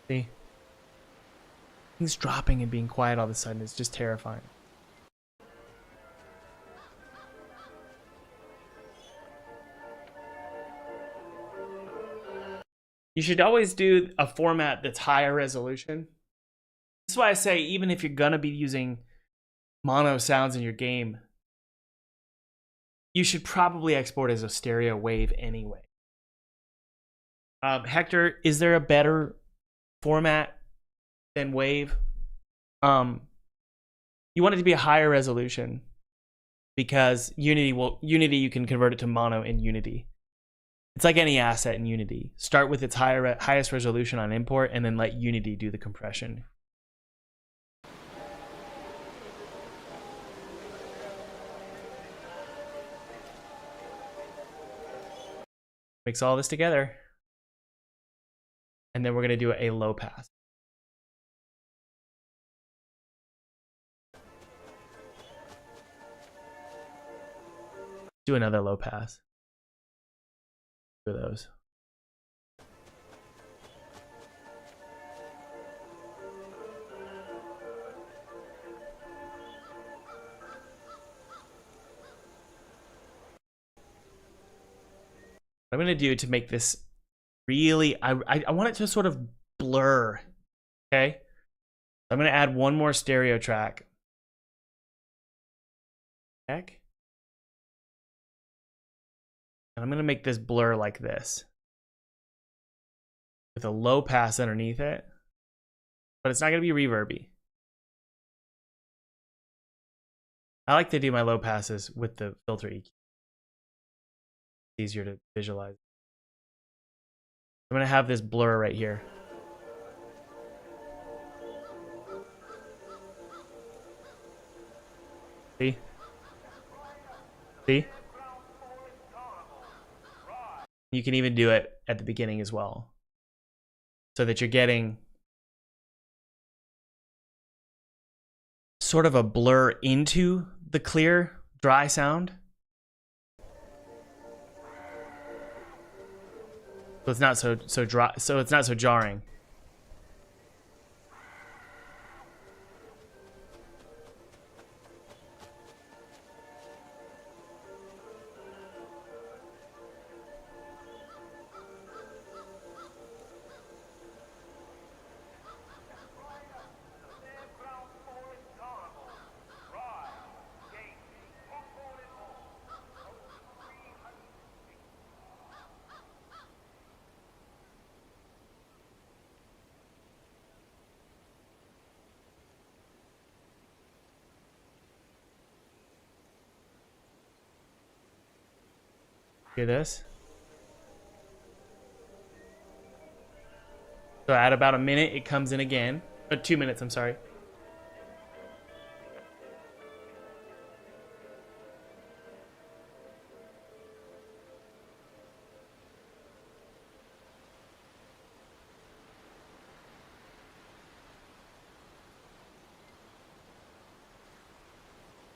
See, things dropping and being quiet all of a sudden is just terrifying. You should always do a format that's higher resolution. This is why I say, even if you're gonna be using mono sounds in your game, you should probably export as a stereo wave anyway. Hector, is there a better format than wave? You want it to be a higher resolution because Unity you can convert it to mono in Unity. It's like any asset in Unity. Start with its highest resolution on import and then let Unity do the compression. Mix all this together. And then we're going to do a low pass. Do another low pass. Two of those. What I'm going to do to make this really, I want it to sort of blur, okay? I'm going to add one more stereo track. Heck. And I'm going to make this blur like this with a low pass underneath it, but it's not going to be reverby. I like to do my low passes with the filter EQ. Easier to visualize. I'm going to have this blur right here. See? See? You can even do it at the beginning as well, so that you're getting sort of a blur into the clear, dry sound. So it's not so dry, so it's not so jarring. Hear this? So at about a minute, it comes in again. 2 minutes, I'm sorry.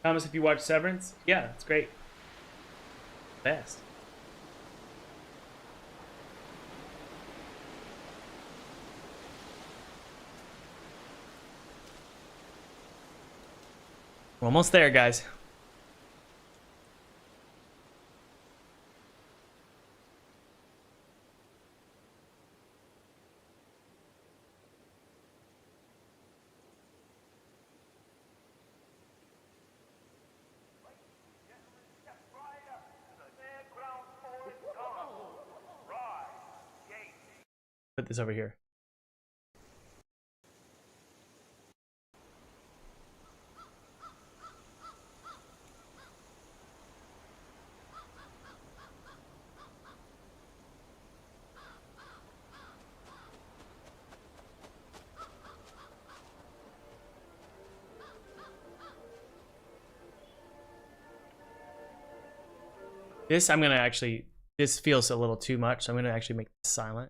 Thomas, if you watch Severance, yeah, it's great. Best. We're almost there, guys. Put this over here. This, I'm gonna actually, this feels a little too much, so I'm gonna actually make this silent.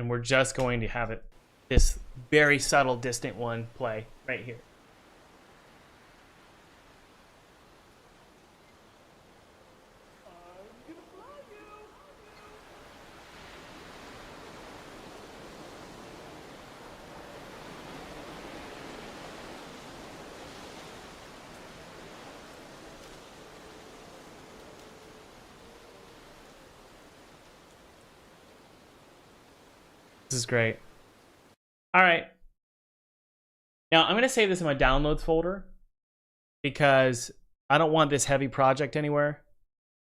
and we're just going to have it, this very subtle distant one play right here. This is great. All right. Now I'm going to save this in my downloads folder because I don't want this heavy project anywhere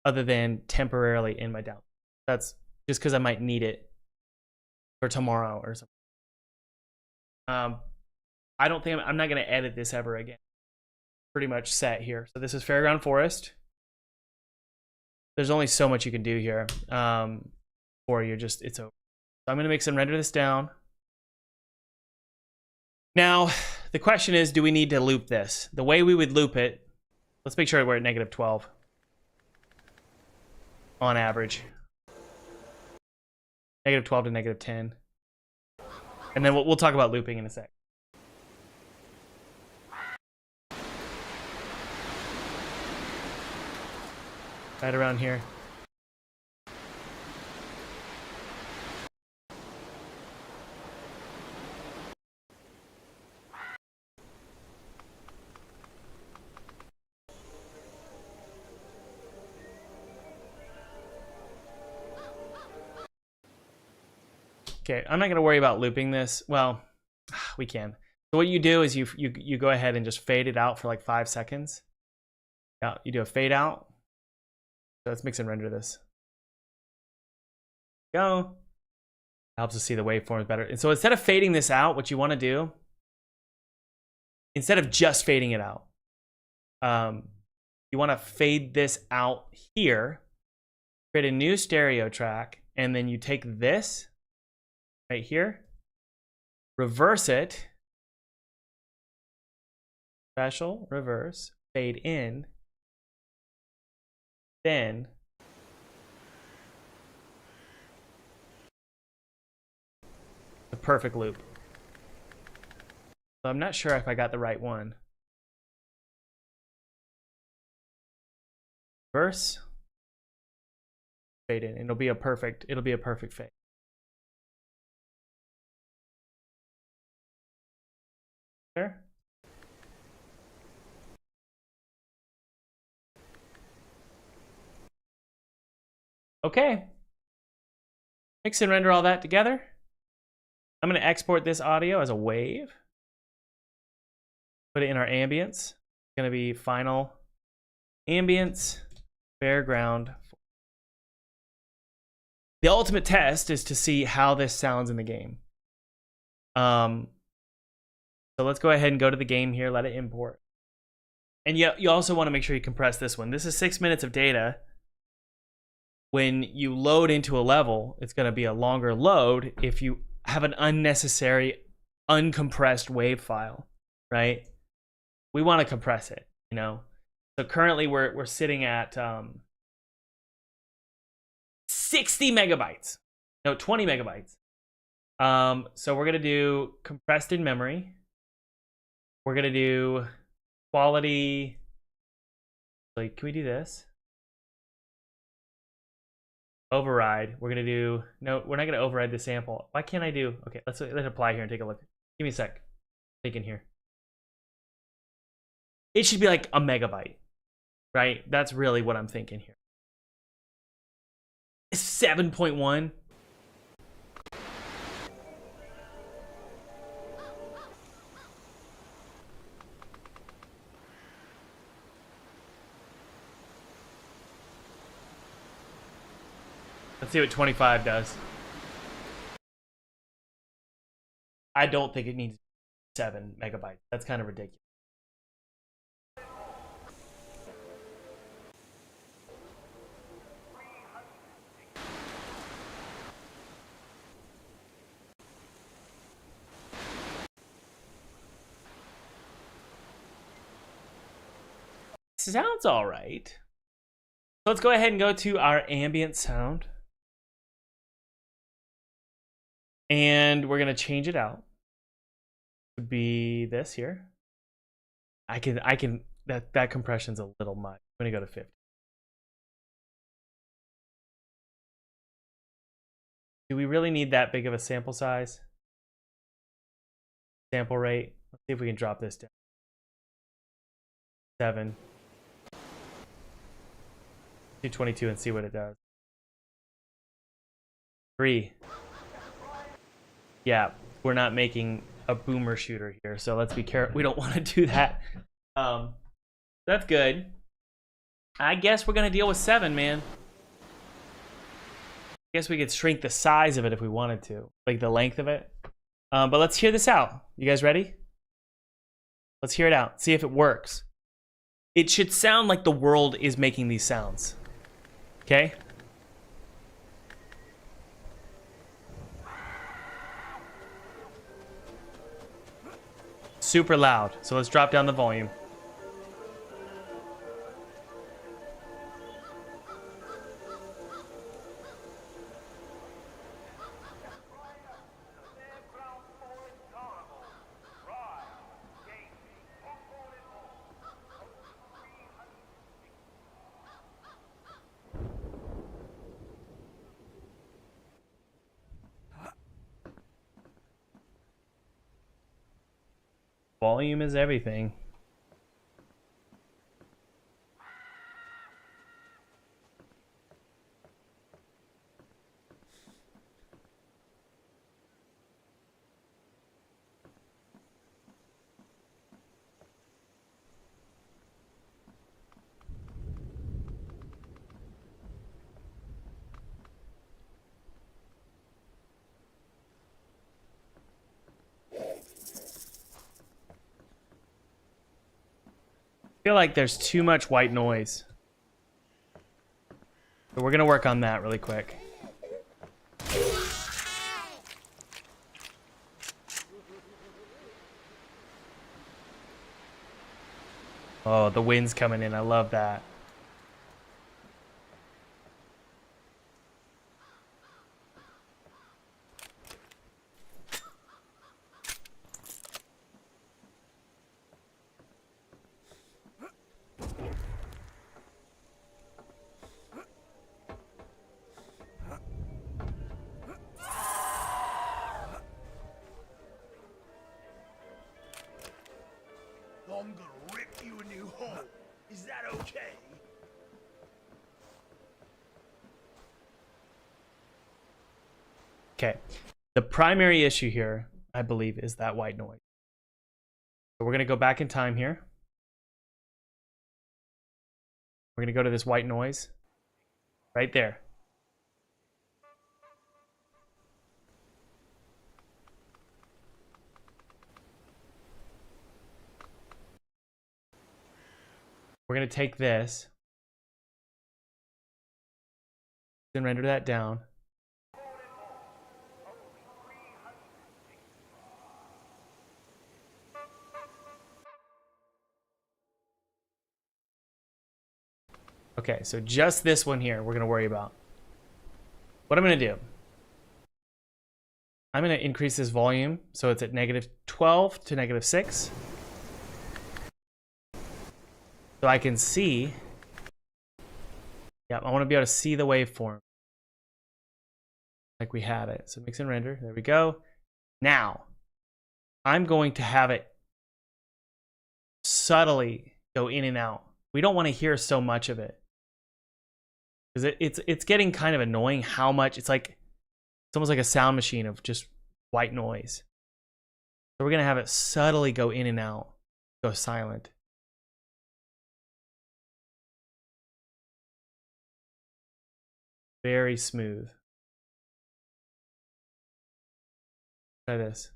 other than temporarily in my downloads. That's just because I might need it for tomorrow or something. I don't think I'm not going to edit this ever again. Pretty much set here. So this is Fairground Forest. There's only so much you can do here before you're just, it's over. So I'm going to mix and render this down. Now, the question is, do we need to loop this? The way we would loop it, let's make sure we're at -12 on average. -12 to -10. And then we'll talk about looping in a sec. Right around here. Okay, I'm not going to worry about looping this. Well, we can. So what you do is you go ahead and just fade it out for like 5 seconds. Yeah, you do a fade out. So let's mix and render this. Go. Helps us see the waveforms better. And so instead of fading this out, what you want to do, instead of just fading it out, you want to fade this out here, create a new stereo track, and then you take this right here, reverse it, special, reverse, fade in, then the perfect loop. So I'm not sure if I got the right one. Reverse, fade in, and it'll be a perfect fade. There. Okay. Mix and render all that together. I'm going to export this audio as a wave. Put it in our ambience. It's going to be final ambience, fairground. The ultimate test is to see how this sounds in the game. So let's go ahead and go to the game here, let it import. And you also want to make sure you compress this one. This is 6 minutes of data. When you load into a level, it's going to be a longer load if you have an unnecessary, uncompressed wave file, right? We want to compress it, you know? So currently we're sitting at 60 megabytes. No, 20 megabytes. So we're going to do compressed in memory. We're going to do quality. Like, can we do this? Override. We're going to do, no, we're not going to override the sample. Why can't I do, okay, let's apply here and take a look. Give me a sec. Take in here. It should be like a megabyte, right? That's really what I'm thinking here. 7.1. Let's see what 25 does. I don't think it needs 7 megabytes. That's kind of ridiculous. Sounds all right. So let's go ahead and go to our ambient sound. And we're gonna change it out to be this here. I can that compression's a little much. I'm gonna go to 50. Do we really need that big of a sample size? Sample rate. Let's see if we can drop this down. 7. Do 22 and see what it does. 3. Yeah, we're not making a boomer shooter here, so let's be careful. We don't want to do that. That's good. I guess we're gonna deal with 7, man. I guess we could shrink the size of it if we wanted to, like the length of it. But let's hear this out. You guys ready? Let's hear it out. See if it works. It should sound like the world is making these sounds. Okay? Super loud. So let's drop down the volume. Volume is everything. I feel like there's too much white noise. So we're gonna work on that really quick. Oh, the wind's coming in. I love that. I'm gonna rip you a new hole. Is that okay? Okay. The primary issue here, I believe, is that white noise. So we're gonna go back in time here. We're gonna go to this white noise. Right there. We're gonna take this and render that down. Okay, so just this one here we're gonna worry about. What I'm gonna do, I'm gonna increase this volume so it's at -12 to -6. So I can see, yeah, I wanna be able to see the waveform like we had it. So mix and render, there we go. Now, I'm going to have it subtly go in and out. We don't wanna hear so much of it. Because it's getting kind of annoying how much, it's almost like a sound machine of just white noise. So we're gonna have it subtly go in and out, go silent. Very smooth. Try this.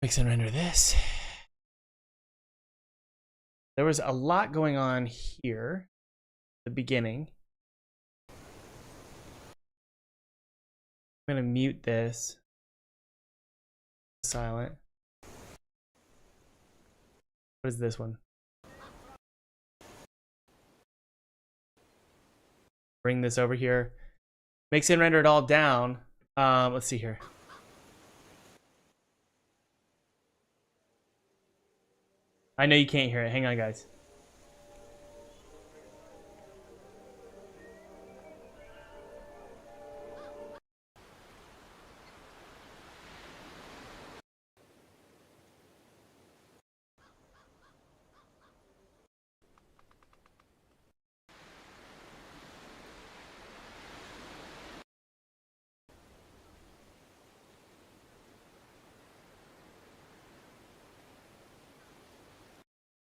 Mix and render this. There was a lot going on here, the beginning. I'm gonna mute this. Silent. What is this one? Bring this over here. Mix and render it all down. Let's see here. I know you can't hear it. Hang on, guys.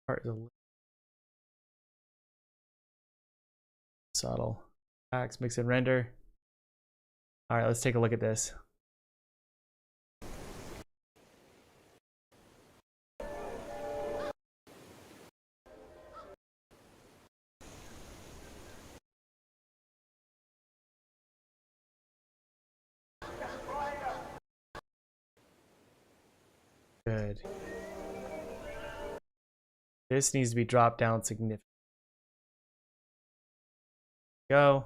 Part is a little subtle. Max, mix and render. All right, let's take a look at this. Good. This needs to be dropped down significantly. Go.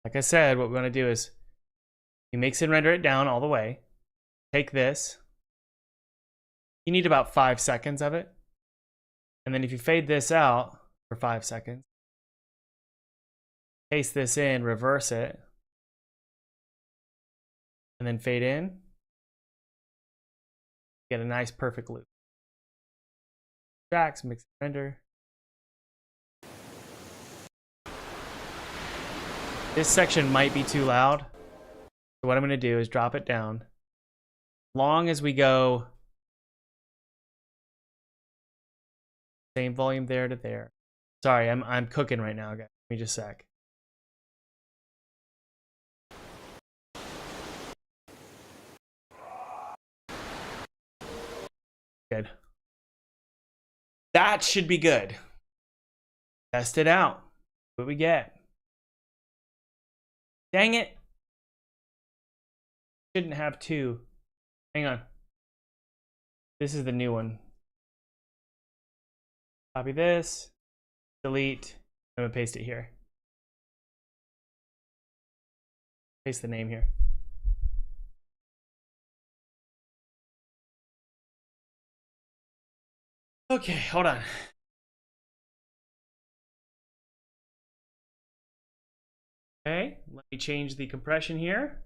Like I said, what we want to do is you mix and render it down all the way. Take this. You need about 5 seconds of it. And then if you fade this out for 5 seconds, paste this in, reverse it, and then fade in, get a nice perfect loop. Tracks, mix and render. This section might be too loud. So what I'm going to do is drop it down. Long as we go same volume there to there. Sorry, I'm cooking right now, guys. Give me just a sec. Good. That should be good. Test it out. What we get. Dang it. Shouldn't have two. Hang on. This is the new one. Copy this. Delete. I'm going to paste it here. Paste the name here. Okay, hold on. Okay, let me change the compression here.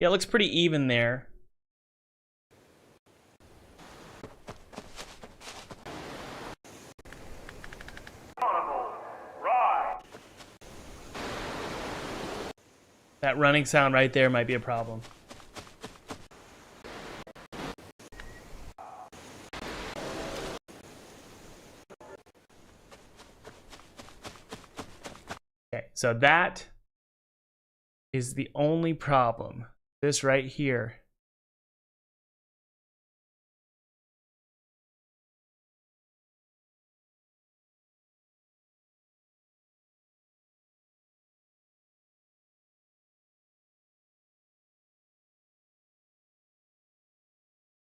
Yeah, it looks pretty even there. Carnival, ride. That running sound right there might be a problem. Okay, so that is the only problem. This right here.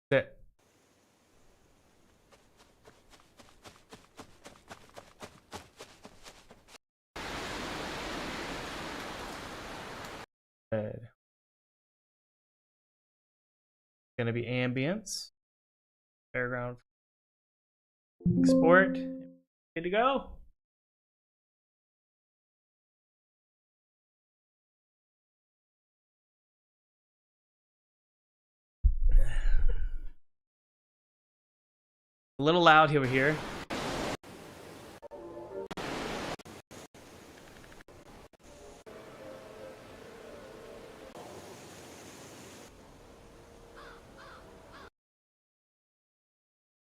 That good. Gonna be ambience. Background. Export. Good to go. A little loud over here.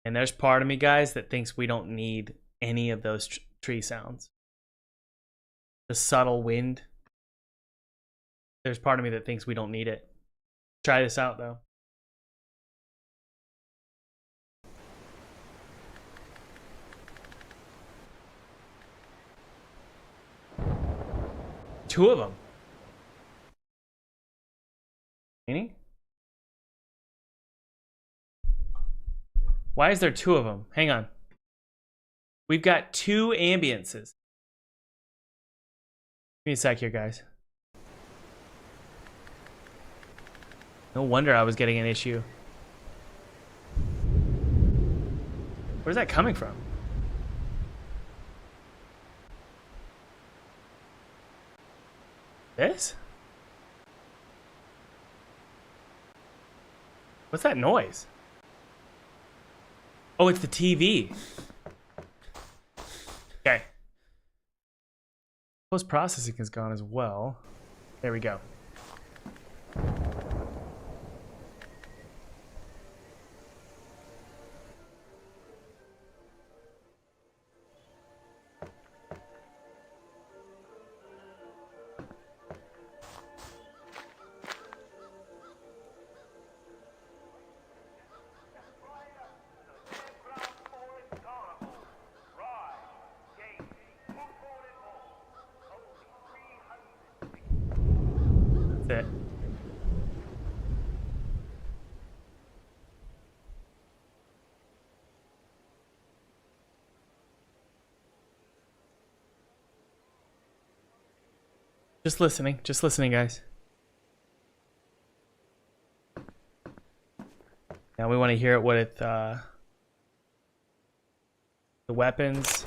And there's part of me, guys, that thinks we don't need any of those tree sounds. The subtle wind. There's part of me that thinks we don't need it. Try this out, though. Two of them. Any? Why is there two of them? Hang on. We've got two ambiences. Give me a sec here, guys. No wonder I was getting an issue. Where's that coming from? This? What's that noise? Oh, it's the TV. Okay. Post-processing is gone as well. There we go. That's it. Just listening, guys. Now we want to hear it with the weapons.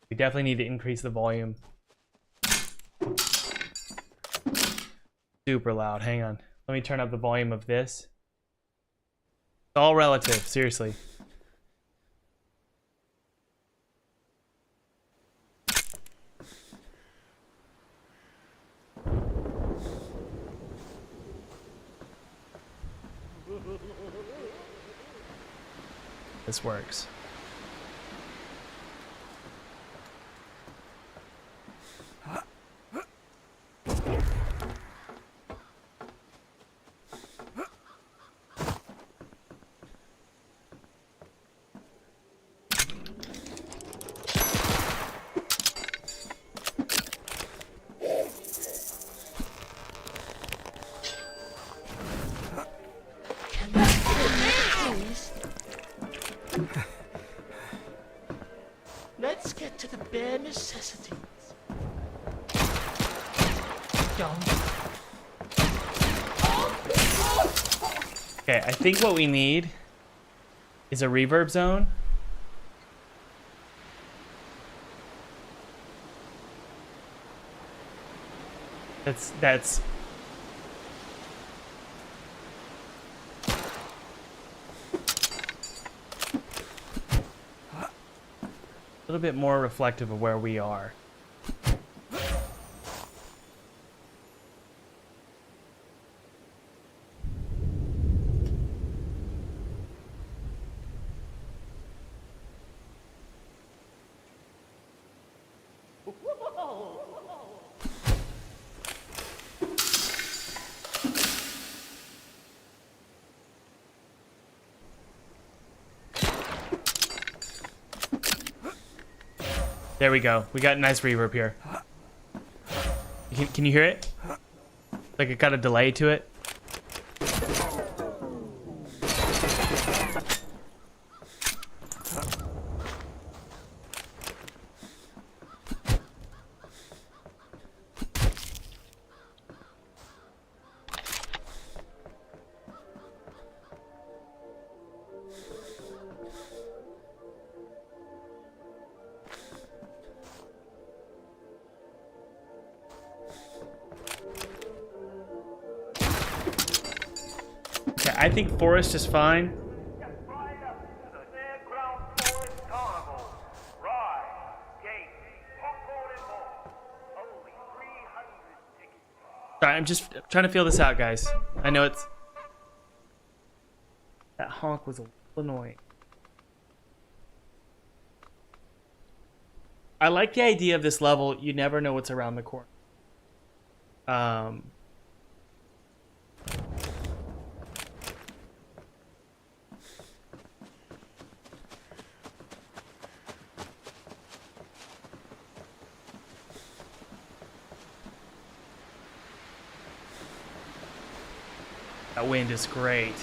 We definitely need to increase the volume. Super loud. Hang on. Let me turn up the volume of this. It's all relative, seriously. This works. Let's get to the bare necessities. Don't. Okay, I think what we need is a reverb zone. That's a little bit more reflective of where we are. There we go. We got nice reverb here. Can you hear it? Like it got a delay to it. I think forest is fine. Get right up to the Fairground Forest Carnival. Ride, games, popcorn and more. Only 300 tickets. Sorry, I'm just trying to feel this out, guys. I know it's That honk was a little annoying. I like the idea of this level. You never know what's around the corner. That wind is great.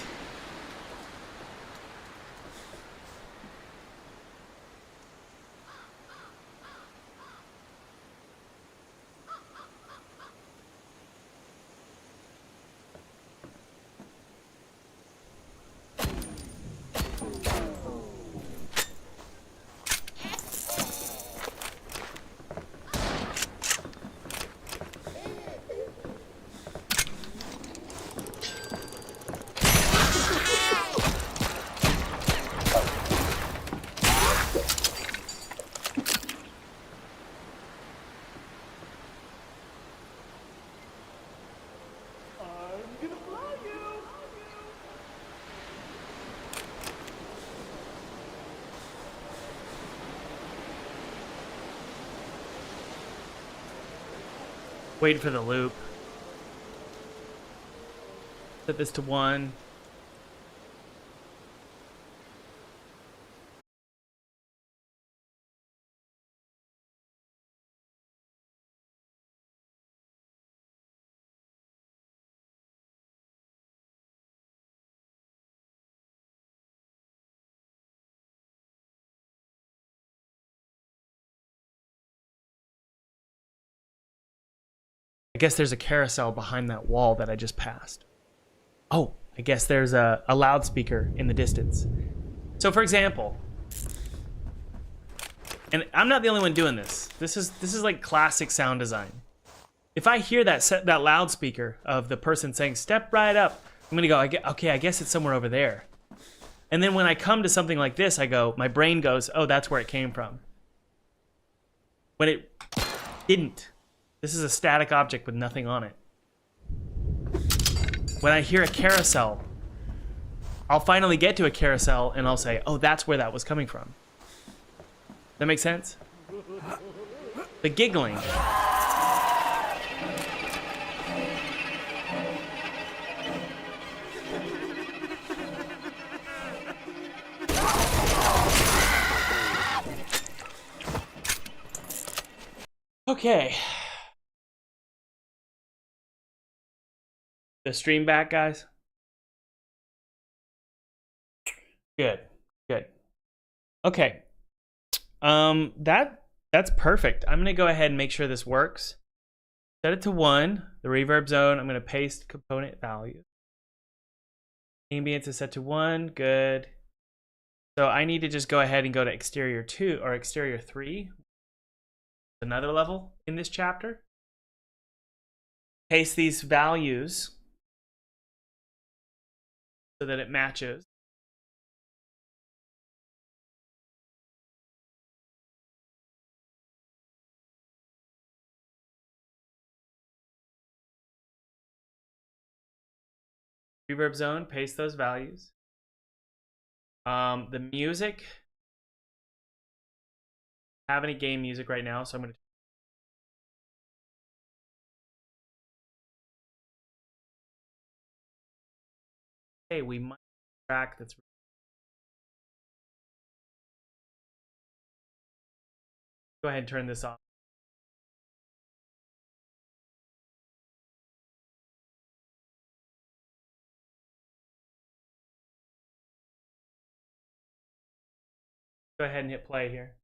Wait for the loop. Set this to 1. I guess there's a carousel behind that wall that I just passed. Oh, I guess there's a loudspeaker in the distance. So for example, and I'm not the only one doing this. This is like classic sound design. If I hear that loudspeaker of the person saying "step right up," I'm gonna go, okay, I guess it's somewhere over there. And then when I come to something like this, my brain goes, oh, that's where it came from. When it didn't. This is a static object with nothing on it. When I hear a carousel, I'll finally get to a carousel and I'll say, oh, that's where that was coming from. That make sense? The giggling. Okay. The stream back, guys? Good. Okay. That's perfect. I'm gonna go ahead and make sure this works. Set it to 1, the reverb zone. I'm gonna paste component value. Ambience is set to 1, good. So I need to just go ahead and go to exterior 2 or exterior 3. Another level in this chapter. Paste these values so that it matches. Reverb zone, paste those values. The music. I don't have any game music right now, so I'm going to. Hey, we might track that's. Go ahead and turn this off. Go ahead and hit play here.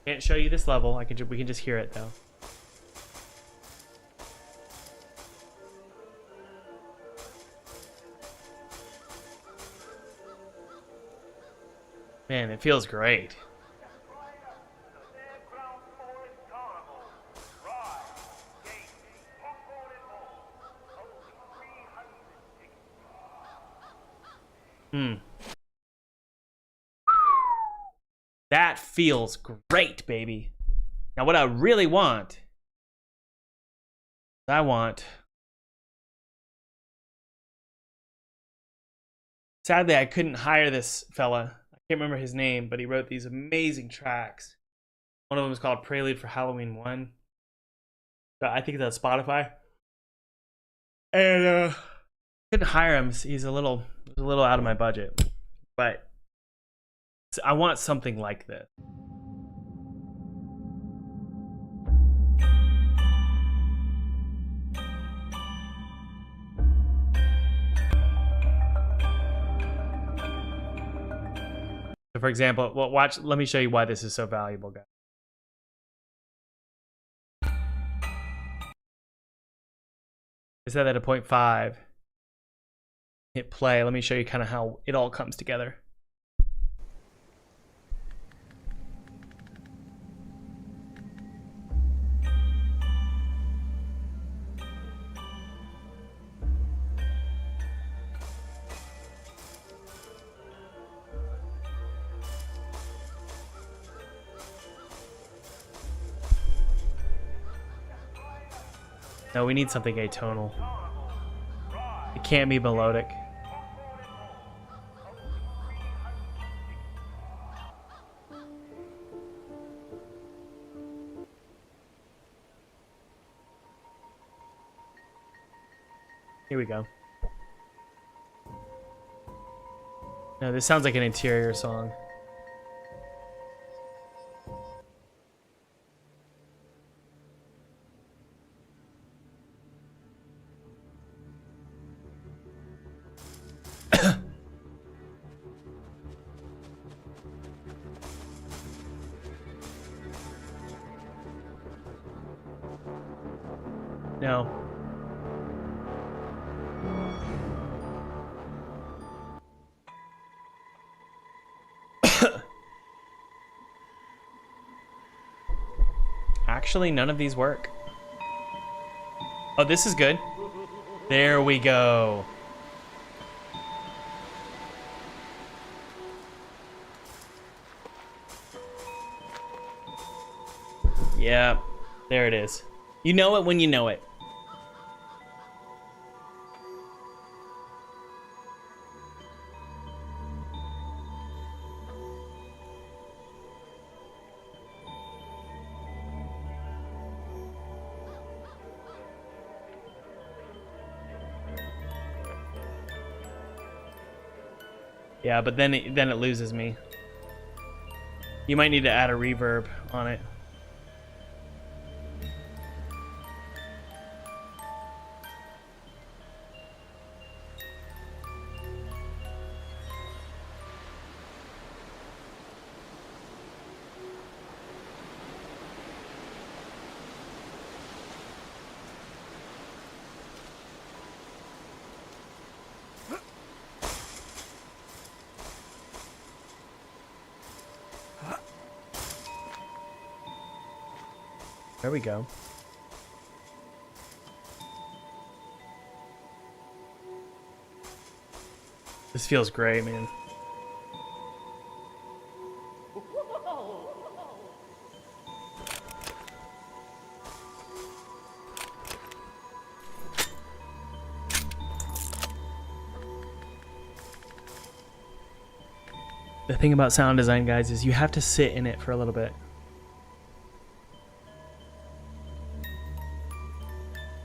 Can't show you this level. We can just hear it though. Man, it feels great. That feels great, baby. Now what I really want, sadly I couldn't hire this fella. I can't remember his name, but he wrote these amazing tracks. One of them is called Prelude for Halloween 1. I think it's on Spotify. And couldn't hire him. He's a little out of my budget. But I want something like this. So for example, well, let me show you why this is so valuable, guys. I set that at 0.5. Hit play. Let me show you kind of how it all comes together. No, we need something atonal. It can't be melodic. Here we go. No, this sounds like an interior song. No. Actually, none of these work. Oh, this is good. There we go. Yeah, there it is. You know it when you know it. Yeah, but then it loses me. You might need to add a reverb on it. There we go. This feels great, man. The thing about sound design, guys, is you have to sit in it for a little bit.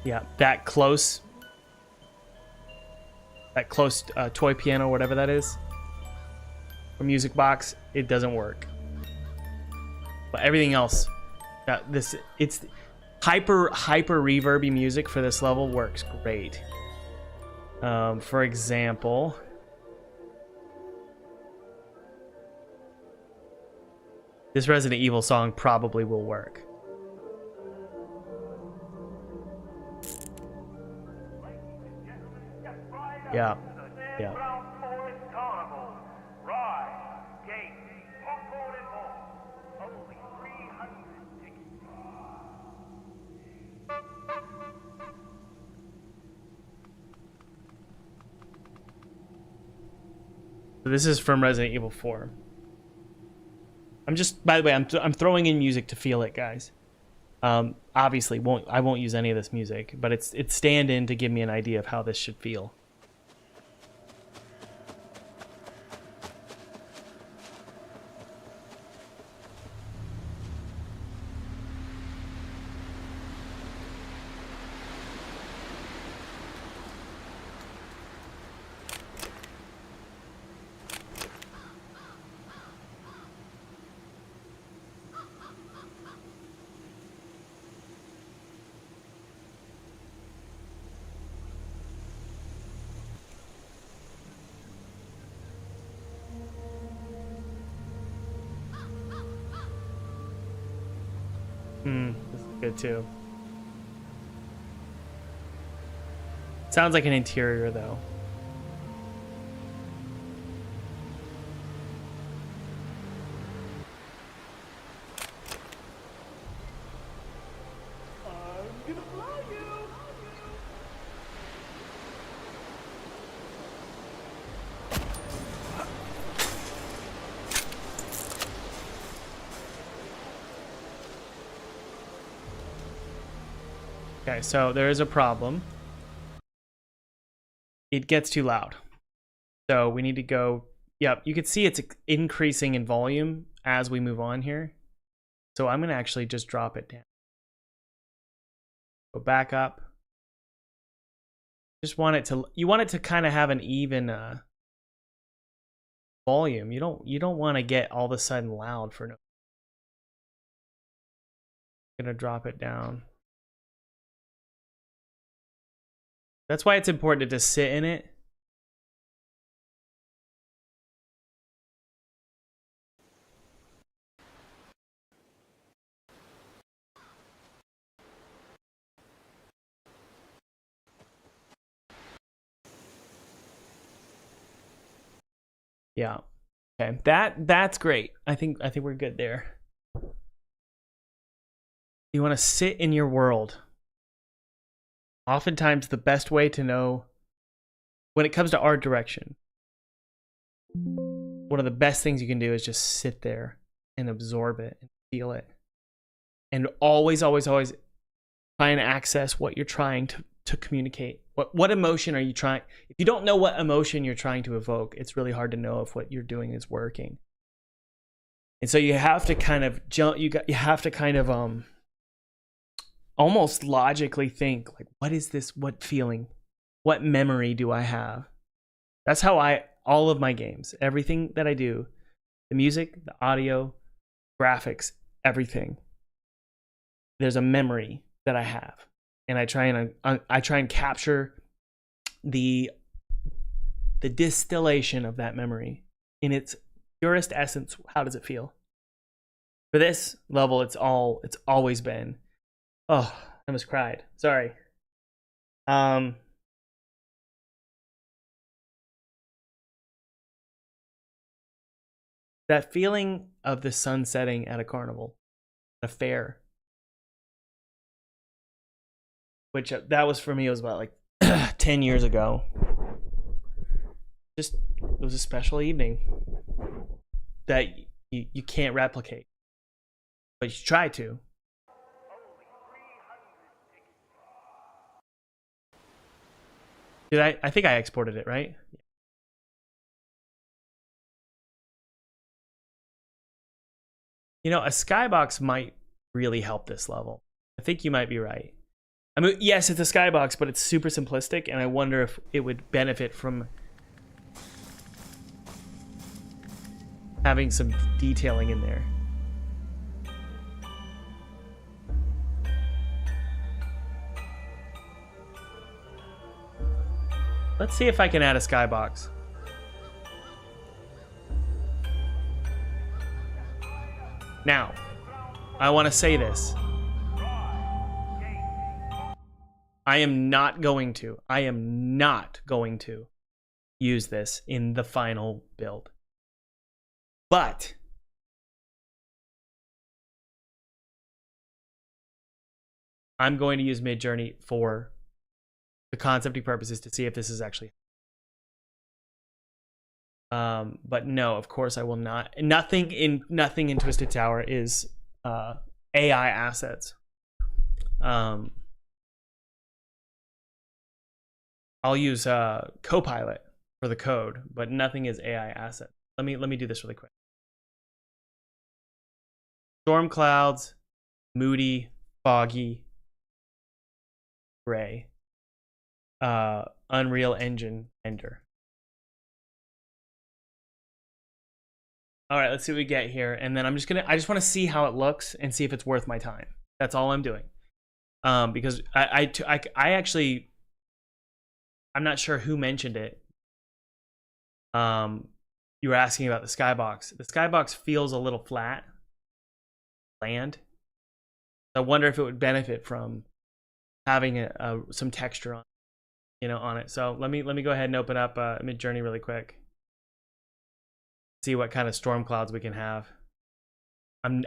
Yeah, that close toy piano, whatever that is, or music box, it doesn't work. But everything else, it's hyper reverby music for this level works great. For example, this Resident Evil song probably will work. Yeah, yeah. Carnival, ride, games, popcorn and more. Only 300 tickets. So this is from Resident Evil 4. I'm just, by the way, I'm throwing in music to feel it, guys. Obviously, I won't use any of this music, but it's stand-in to give me an idea of how this should feel. This is good too. Sounds like an interior though. Okay, so there is a problem. It gets too loud. So we need to go, yep, you can see it's increasing in volume as we move on here. So I'm gonna actually just drop it down. Go back up. Just want it to, you want it to kind of have an even volume. You don't want to get all of a sudden loud for no. I'm gonna drop it down. That's why it's important to just sit in it. Yeah. Okay. That's great. I think we're good there. You want to sit in your world. Oftentimes the best way to know when it comes to art direction, one of the best things you can do is just sit there and absorb it and feel it. And always try and access what you're trying to communicate. What emotion are you trying? If you don't know what emotion you're trying to evoke, it's really hard to know if what you're doing is working. And so you have to kind of you have to kind of almost logically think, like, what is this? What feeling? What memory do I have? That's how all of my games, everything that I do, the music, the audio, graphics, everything, there's a memory that I have, and I try and capture the distillation of that memory in its purest essence. How does it feel? For this level, it's always been, oh, I almost cried. Sorry. That feeling of the sun setting at a carnival, a fair, which that was for me, it was about like 10 years ago. Just, it was a special evening that you can't replicate, but you try to. I think I exported it, right? You know, a Skybox might really help this level. I think you might be right. I mean, yes, it's a Skybox, but it's super simplistic, and I wonder if it would benefit from having some detailing in there. Let's see if I can add a Skybox. Now, I want to say this. I am not going to use this in the final build. But I'm going to use Midjourney for the concepting purposes to see if this is actually. But no, of course I will not. Nothing in Twisted Tower is AI assets. I'll use Copilot for the code, but nothing is AI asset. Let me do this really quick. Storm clouds, moody, foggy, gray. Unreal Engine render. All right, let's see what we get here, and then I just want to see how it looks and see if it's worth my time. That's all I'm doing. Because I actually, I'm not sure who mentioned it. You were asking about the Skybox. The Skybox feels a little flat, bland. I wonder if it would benefit from having some texture on, on it. So let me go ahead and open up Midjourney really quick. See what kind of storm clouds we can have.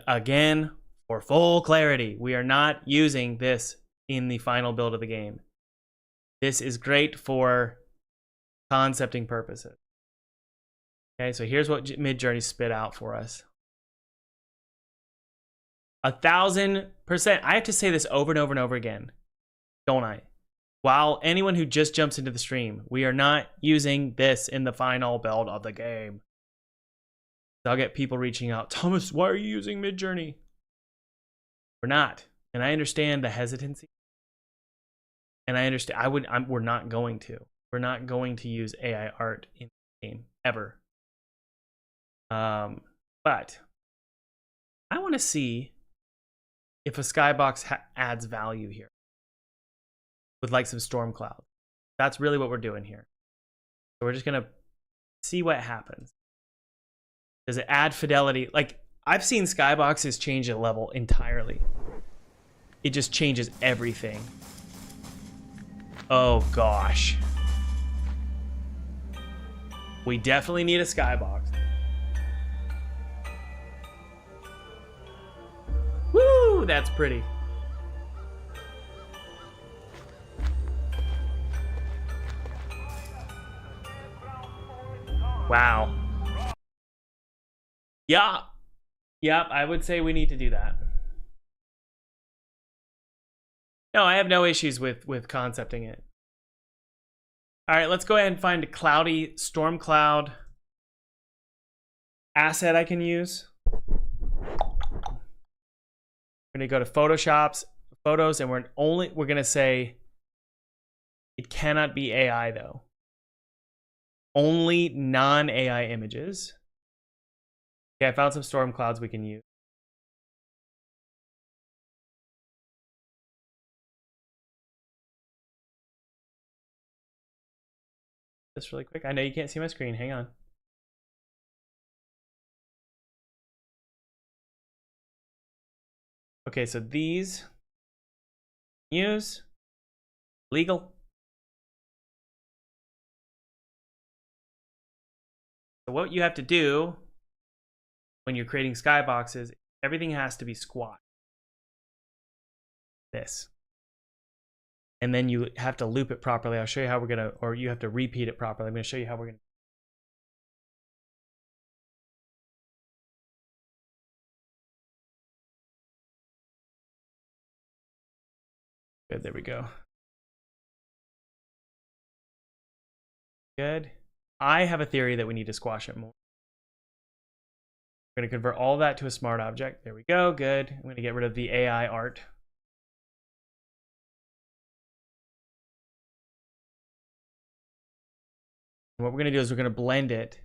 Again, for full clarity, we are not using this in the final build of the game. This is great for concepting purposes. Okay, so here's what Midjourney spit out for us. 1000%. I have to say this over and over and over again, don't I? While anyone who just jumps into the stream, we are not using this in the final build of the game. I'll get people reaching out. Thomas, why are you using Midjourney? We're not. And I understand the hesitancy. And I understand we're not going to. We're not going to use AI art in the game ever. But I want to see if a Skybox adds value here with like some storm clouds. That's really what we're doing here. So we're just going to see what happens. Does it add fidelity? Like, I've seen Skyboxes change a level entirely. It just changes everything. Oh gosh. We definitely need a Skybox. Woo, that's pretty. Wow. Yeah. Yep, I would say we need to do that. No, I have no issues with concepting it. All right, let's go ahead and find a cloudy storm cloud asset I can use. We're gonna go to photos, and we're gonna say it cannot be AI though. Only non-AI images. Okay, I found some storm clouds we can use. Just really quick. I know you can't see my screen. Hang on. Okay, so these use legal. So what you have to do when you're creating skyboxes, everything has to be squat. This. And then you have to loop it properly. I'll show you how we're gonna, or you have to repeat it properly. I'm gonna show you how we're gonna. Good, there we go. Good. I have a theory that we need to squash it more. We're going to convert all that to a smart object. There we go. Good. I'm going to get rid of the AI art. And what we're going to do is we're going to blend it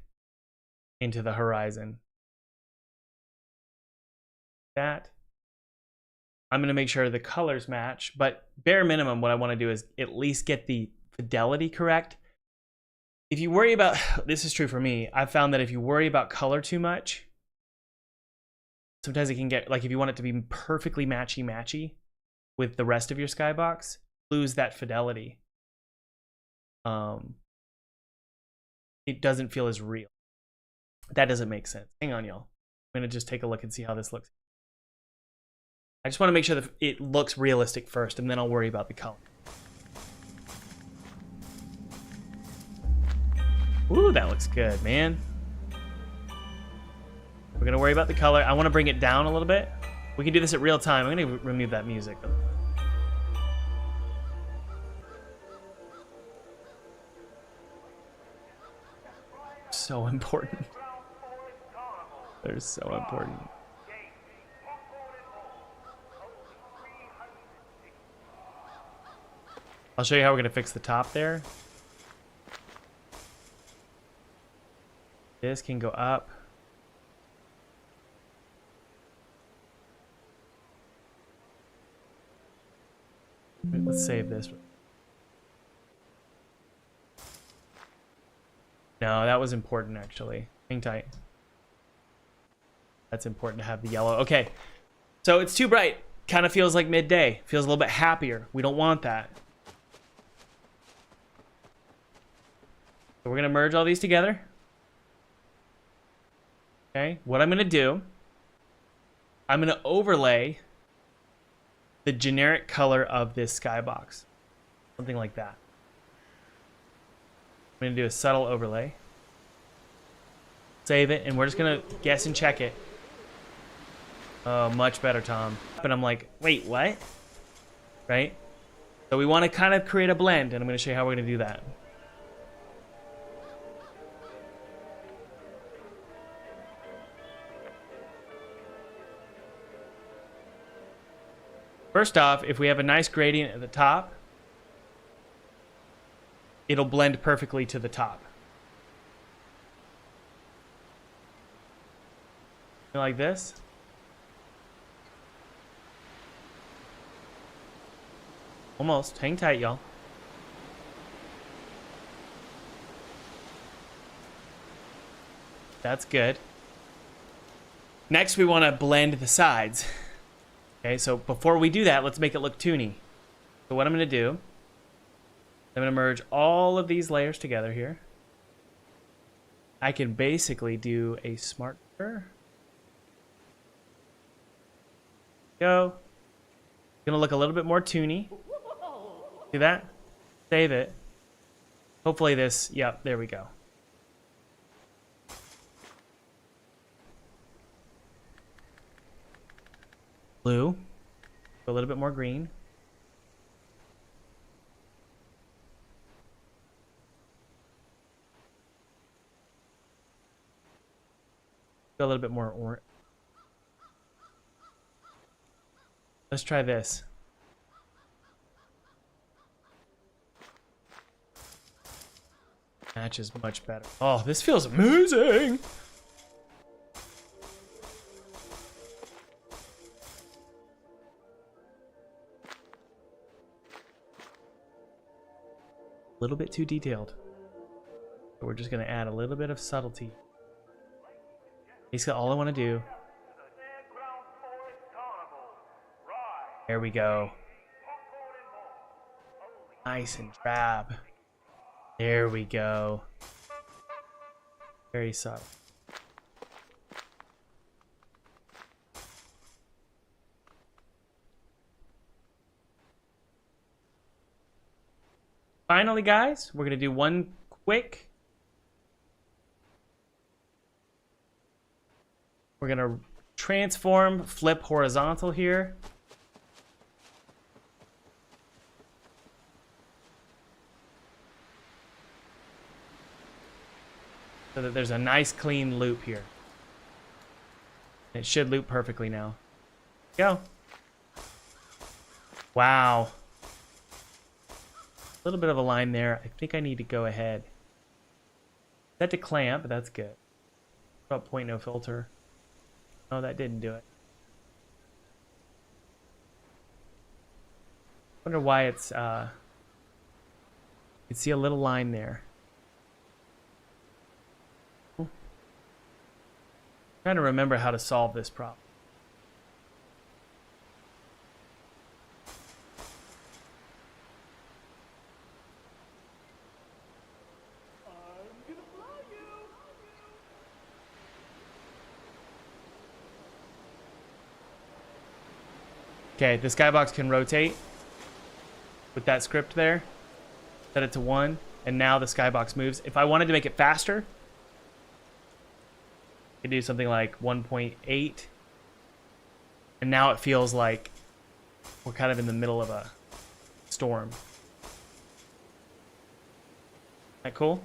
into the horizon. That. I'm going to make sure the colors match, but bare minimum, what I want to do is at least get the fidelity correct. If you worry about, this is true for me, I've found that if you worry about color too much, sometimes it can get, like if you want it to be perfectly matchy-matchy with the rest of your skybox, lose that fidelity. It doesn't feel as real. That doesn't make sense. Hang on, y'all. I'm going to just take a look and see how this looks. I just want to make sure that it looks realistic first, and then I'll worry about the color. Ooh, that looks good, man. We're gonna worry about the color. I want to bring it down a little bit. We can do this at real time. I'm gonna remove that music. so important. They're so important. I'll show you how we're gonna fix the top there. This can go up. Let's save this. No, that was important actually. Hang tight. That's important to have the yellow. Okay, so it's too bright. Kind of feels like midday. Feels a little bit happier. We don't want that. So we're gonna merge all these together. Okay, what I'm gonna do, I'm gonna overlay the generic color of this skybox. Something like that. I'm gonna do a subtle overlay. Save it, and we're just gonna guess and check it. Oh, much better, Tom. But I'm like, wait, what? Right? So we wanna kind of create a blend, and I'm gonna show you how we're gonna do that. First off, if we have a nice gradient at the top, it'll blend perfectly to the top. Like this. Almost. Hang tight, y'all. That's good. Next, we want to blend the sides. Okay, so before we do that, let's make it look toony. So what I'm going to do, I'm going to merge all of these layers together here. I can basically do a smart blur. Go. It's going to look a little bit more toony. See that? Save it. Hopefully this, yep, there we go. Blue. A little bit more green. A little bit more orange. Let's try this. Matches much better. Oh, this feels amazing. A little bit too detailed. So we're just going to add a little bit of subtlety. Basically, all I want to do. There we go. Nice and drab. There we go. Very subtle. Finally, guys, we're going to do one quick. We're going to transform, flip horizontal here. So that there's a nice clean loop here. It should loop perfectly now. Go. Wow. A little bit of a line there. I think I need to go ahead. Set to clamp, but that's good. What about point no filter? Oh, that didn't do it. Wonder why it's you can see a little line there. Trying to remember how to solve this problem. Okay, the skybox can rotate with that script there. Set it to 1, and now the skybox moves. If I wanted to make it faster, I could do something like 1.8, and now it feels like we're kind of in the middle of a storm. Is that cool?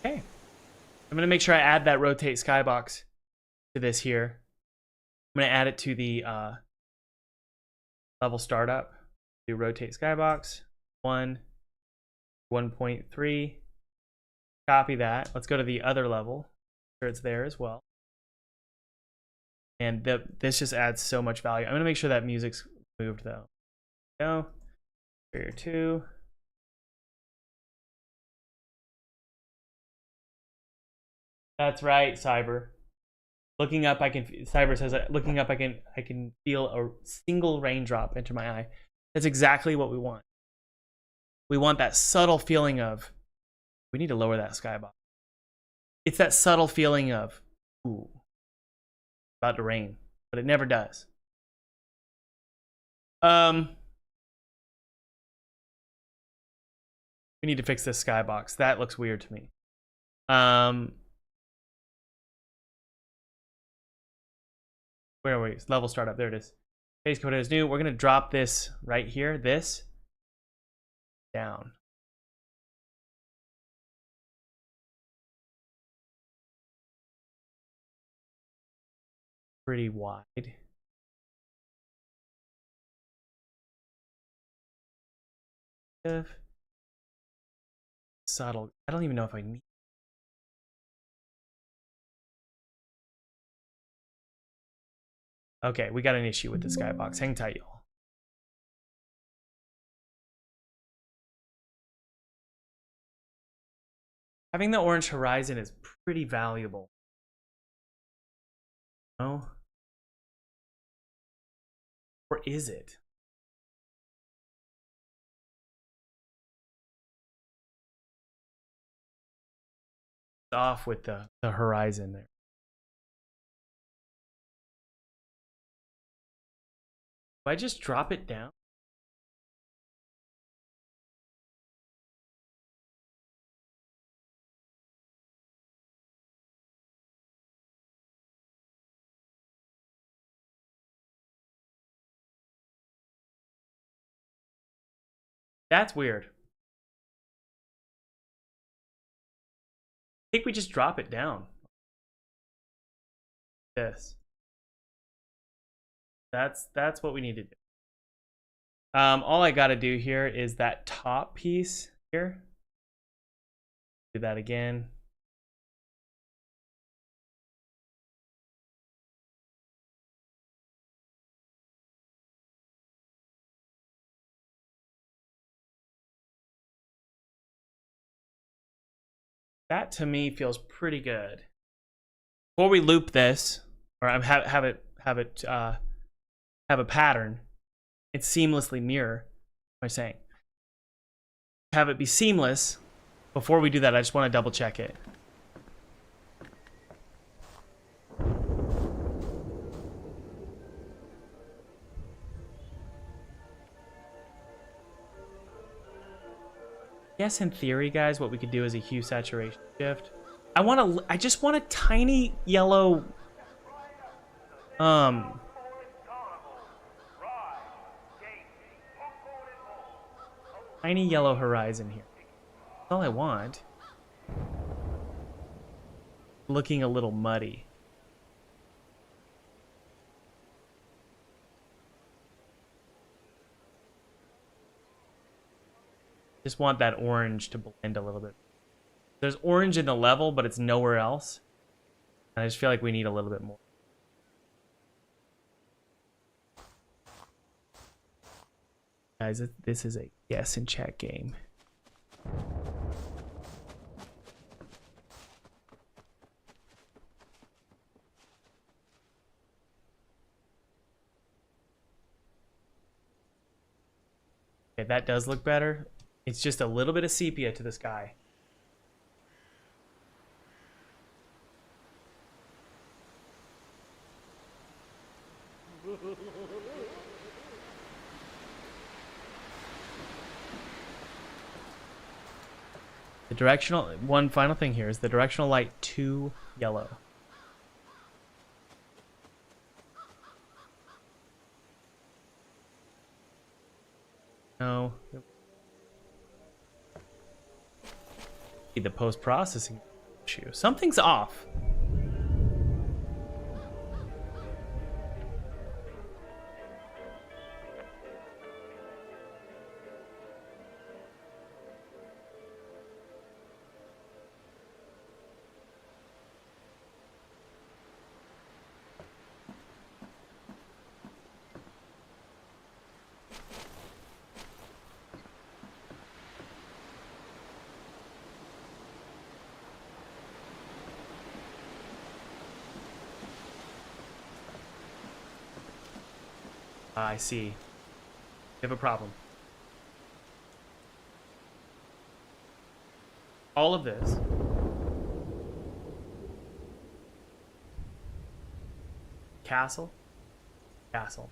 Okay. I'm going to make sure I add that rotate skybox to this here. I'm going to add it to the level startup. Do rotate skybox 1.3. Copy that. Let's go to the other level. Sure, it's there as well. And this just adds so much value. I'm going to make sure that music's moved though. Go. Barrier 2. That's right, Cyber. Looking up, Cyber says, looking up, I can feel a single raindrop enter my eye. That's exactly what we want. We want that subtle feeling of, we need to lower that skybox. It's that subtle feeling of, ooh, about to rain, but it never does. We need to fix this skybox. That looks weird to me. Where are we? Level startup. There it is. Base code is new. We're going to drop this right here. This down. Pretty wide. Subtle. I don't even know if I need. Okay, we got an issue with the skybox. Hang tight, y'all. Having the orange horizon is pretty valuable. No? Or is it? Off with the horizon there. Do I just drop it down? That's weird. I think we just drop it down. This. That's what we need to do. All I got to do here is that top piece here. Do that again. That to me feels pretty good. Before we loop this, or have a pattern, it's seamlessly mirror. What am I saying? Have it be seamless. Before we do that, I just want to double check it. Yes, in theory, guys, what we could do is a hue saturation shift. I just want a tiny yellow tiny yellow horizon here. That's all I want. Looking a little muddy. Just want that orange to blend a little bit. There's orange in the level, but it's nowhere else. And I just feel like we need a little bit more. Guys, this is a guess and check game. Okay, that does look better. It's just a little bit of sepia to the sky. The directional, one final thing here is the directional light too yellow. No. The post-processing about you. Something's off. I see. You have a problem. All of this. Castle. Castle.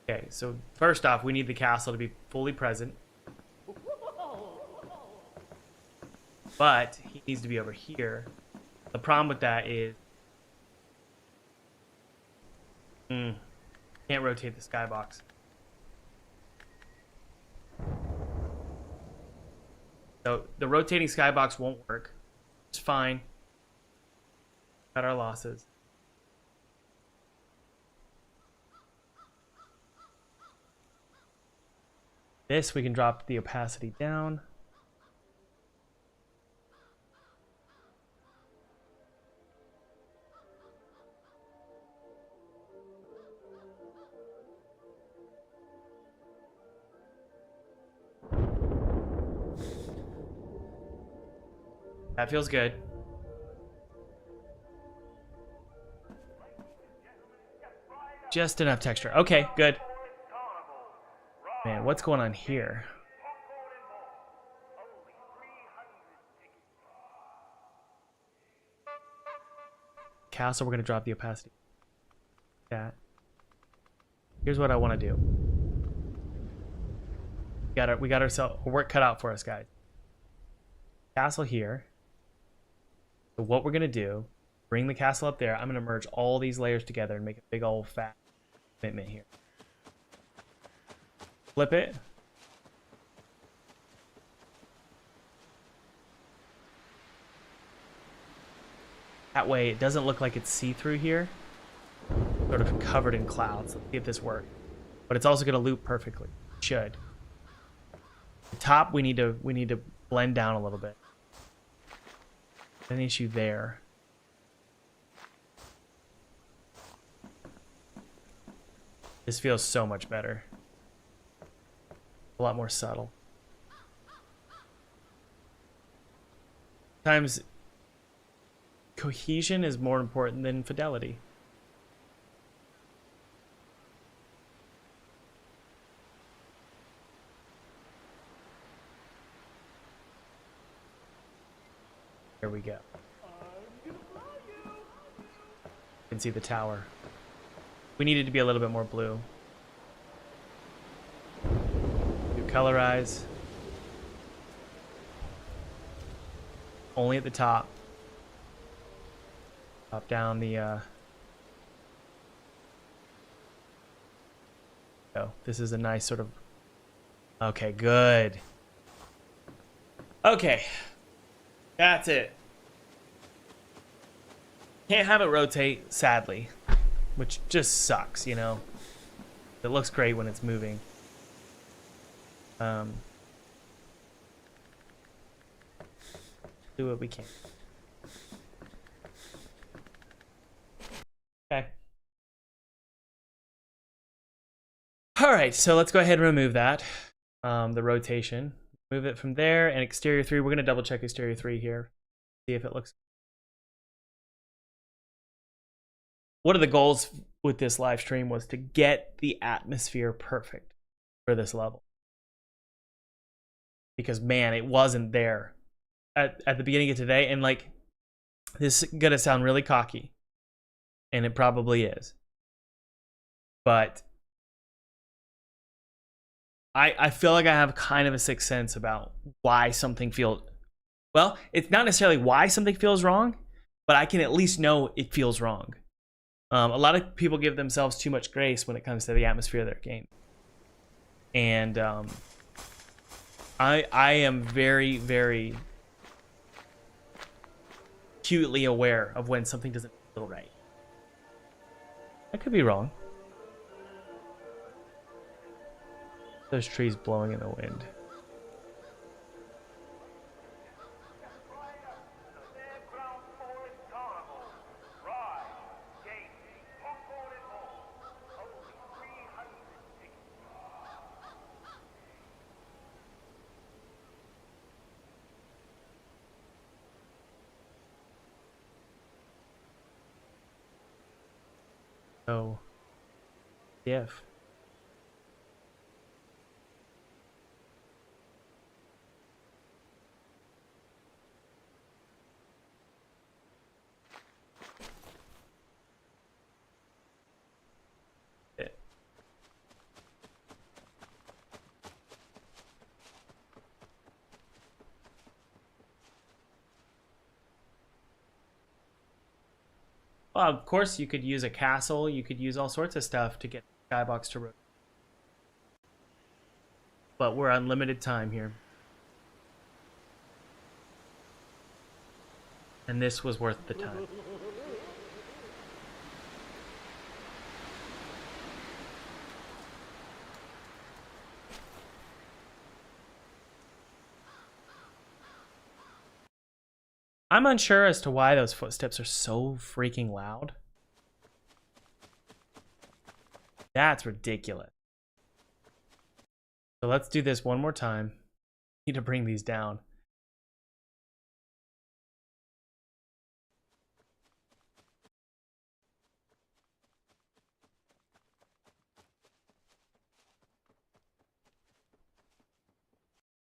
Okay, so first off, we need the castle to be fully present. But he needs to be over here. The problem with that is can't rotate the skybox. So the rotating skybox won't work. It's fine. Cut our losses. This we can drop the opacity down. That feels good. Just enough texture. Okay, good. Man, what's going on here? Castle, we're gonna drop the opacity. That. Here's what I want to do. We got ourselves work cut out for us, guys. Castle here. So what we're gonna do, bring the castle up there. I'm gonna merge all these layers together and make a big old fat commitment here. Flip it. That way it doesn't look like it's see-through here. Sort of covered in clouds. Let's see if this works. But it's also gonna loop perfectly. It should. The top we need to blend down a little bit. An issue there. This feels so much better. A lot more subtle. Sometimes cohesion is more important than fidelity. There we go. You can see the tower. We needed to be a little bit more blue. Do colorize. Only at the top. Drop down the oh, this is a nice sort of okay, good. Okay. That's it. Can't have it rotate, sadly. Which just sucks, you know. It looks great when it's moving. Do what we can. Okay. Alright, so let's go ahead and remove that. The rotation. Move it from there, and exterior 3. We're going to double check exterior 3 here. See if it looks. One of the goals with this live stream was to get the atmosphere perfect for this level. Because man, it wasn't there at the beginning of today. And like, this is going to sound really cocky. And it probably is. But I feel like I have kind of a sixth sense about why something feels, well, it's not necessarily why something feels wrong, but I can at least know it feels wrong. A lot of people give themselves too much grace when it comes to the atmosphere of their game. And I am very, very acutely aware of when something doesn't feel right. I could be wrong. Those trees blowing in the wind. Fairground Forest Carnival. Ride, games, popcorn and more. Only 300 tickets. So, if. Well, of course, you could use a castle. You could use all sorts of stuff to get Skybox to rotate. But we're on limited time here. And this was worth the time. I'm unsure as to why those footsteps are so freaking loud. That's ridiculous. So let's do this one more time. Need to bring these down.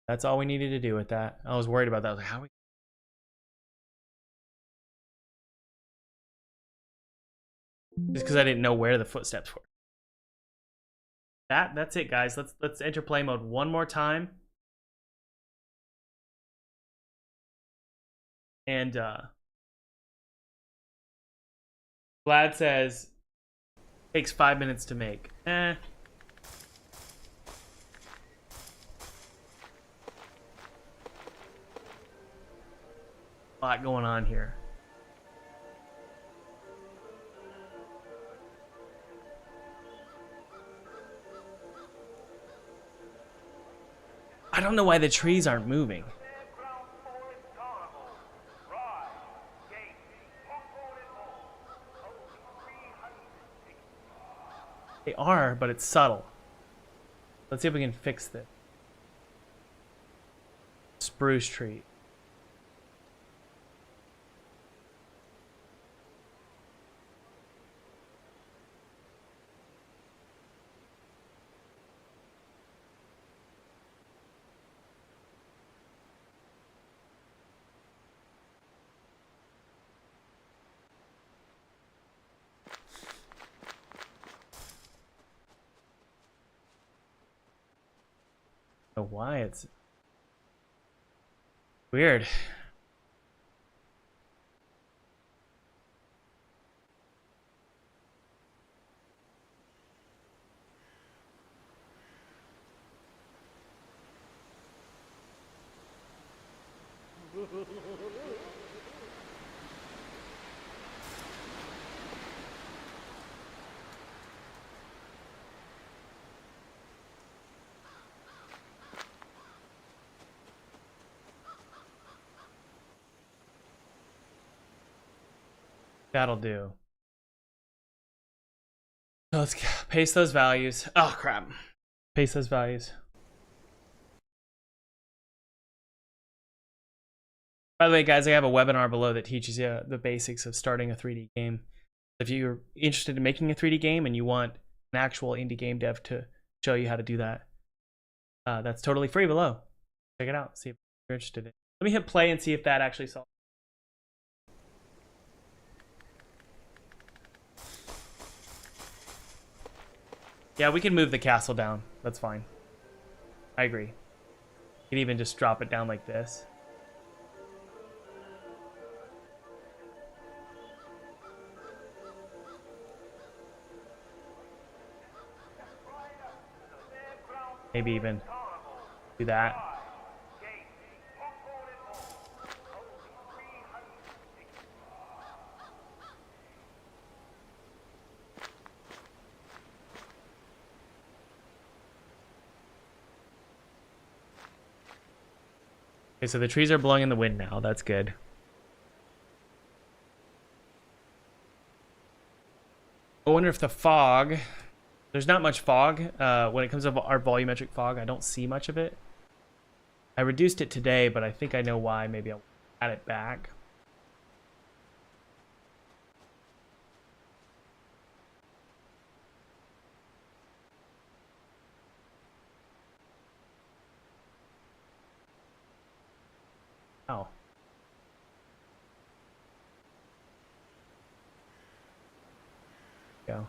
That's all we needed to do with that. I was worried about that. I was like, how are we... Just because I didn't know where the footsteps were. That's it, guys. Let's enter play mode one more time. And Vlad says takes 5 minutes to make. A lot going on here. I don't know why the trees aren't moving. Fairground Forest Carnival. Ride, games, popcorn and more. Only 300 tickets. They are, but it's subtle. Let's see if we can fix this. Spruce tree. I don't know why it's weird. That'll do. So let's paste those values. Oh, crap. Paste those values. By the way, guys, I have a webinar below that teaches you the basics of starting a 3D game. If you're interested in making a 3D game and you want an actual indie game dev to show you how to do that, that's totally free below. Check it out. See if you're interested in it. Let me hit play and see if that actually solves. Yeah, we can move the castle down. That's fine. I agree. You can even just drop it down like this. Maybe even do that. Okay, so the trees are blowing in the wind now. That's good. I wonder if the fog... There's not much fog. When it comes to our volumetric fog, I don't see much of it. I reduced it today, but I think I know why. Maybe I'll add it back. Oh. Go.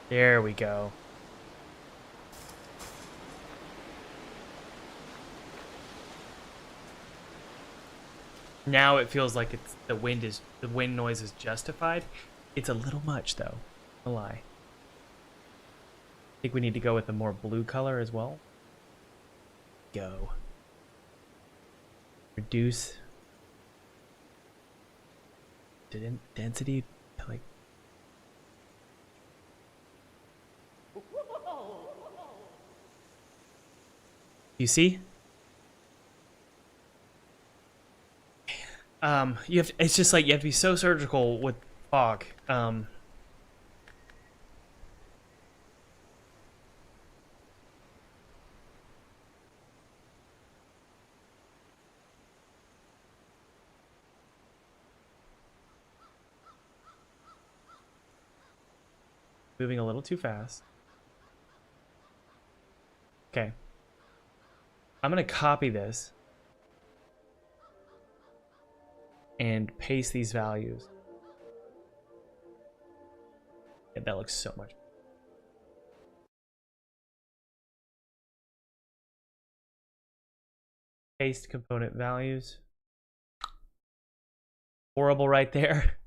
There we go. Now it feels like the wind noise is justified. It's a little much though. A lie. I think we need to go with a more blue color as well. Go. Reduce density to like. You see? You have, it's just like you have to be so surgical with fog. Moving a little too fast. Okay. I'm gonna copy this and paste these values. Yeah, that looks so much. Paste component values. Horrible right there.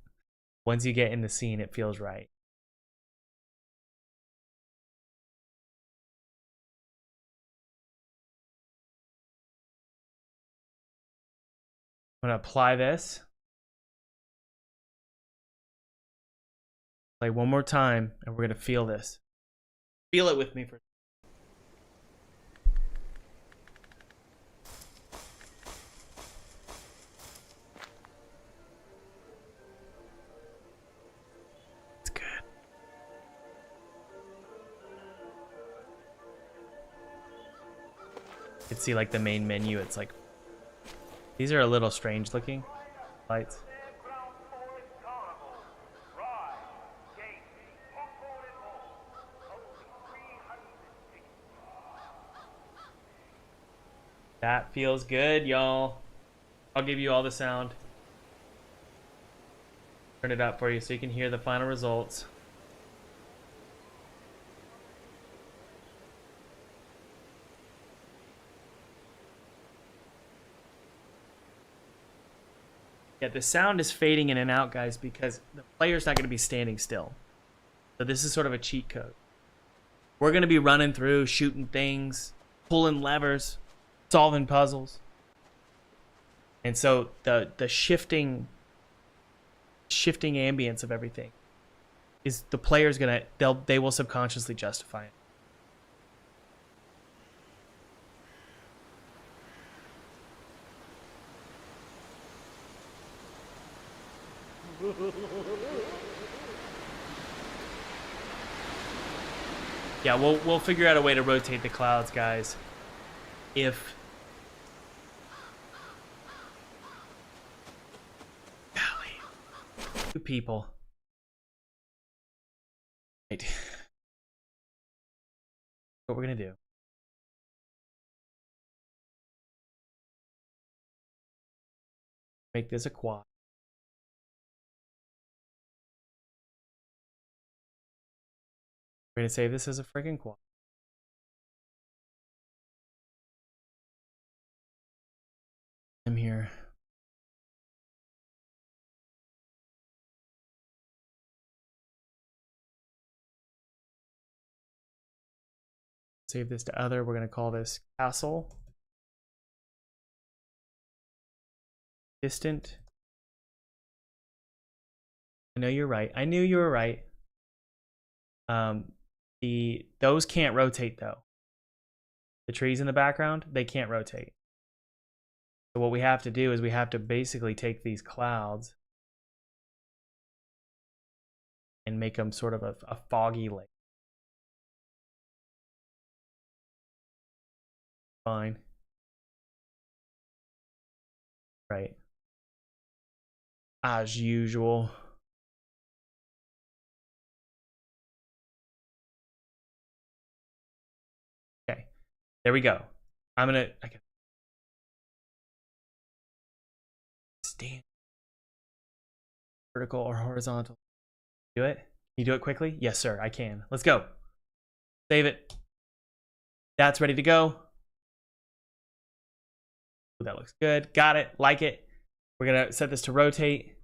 Once you get in the scene, it feels right. I'm gonna apply this. Play one more time, and we're gonna feel this. Feel it with me for. It's good. You can see like the main menu. It's like these are a little strange looking lights. Fairground Forest Carnival. Ride, games, popcorn and more. Only 300 tickets. That feels good, y'all. I'll give you all the sound. Turn it up for you so you can hear the final results. Yeah, the sound is fading in and out, guys, because the player's not going to be standing still. So this is sort of a cheat code. We're going to be running through, shooting things, pulling levers, solving puzzles. And so the shifting ambience of everything is the player's going to, they will subconsciously justify it. Yeah, we'll figure out a way to rotate the clouds, guys. If golly. Two people. Right. What we're gonna do. Make this a quad. We're gonna save this as a freaking quad. I'm here. Save this to other. We're gonna call this castle. Distant. I know you're right. I knew you were right. Those can't rotate though. The trees in the background, they can't rotate. So what we have to do is we have to basically take these clouds and make them sort of a foggy lake. Fine. Right. As usual. Okay. There we go. I can stand vertical or horizontal. Do it? Can you do it quickly? Yes, sir, I can. Let's go. Save it. That's ready to go. Ooh, that looks good. Got it. Like it. We're gonna set this to rotate.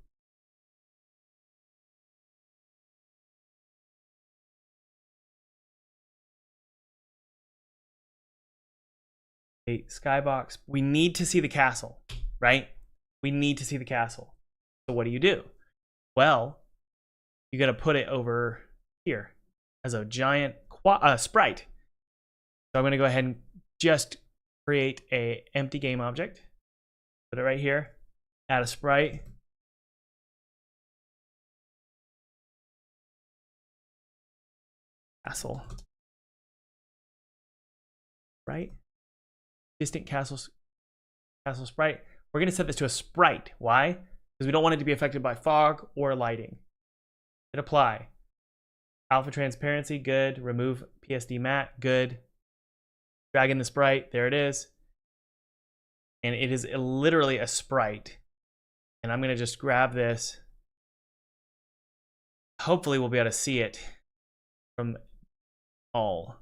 Skybox. We need to see the castle, right? We need to see the castle. So what do? Well, you got to put it over here as a giant sprite. So I'm going to go ahead and just create a empty game object. Put it right here. Add a sprite. Castle. Right? Distant castle sprite. We're going to set this to a sprite. Why? Because we don't want it to be affected by fog or lighting. Hit apply. Alpha transparency, good. Remove PSD matte, good. Drag in the sprite, there it is. And it is literally a sprite. And I'm going to just grab this. Hopefully we'll be able to see it from all.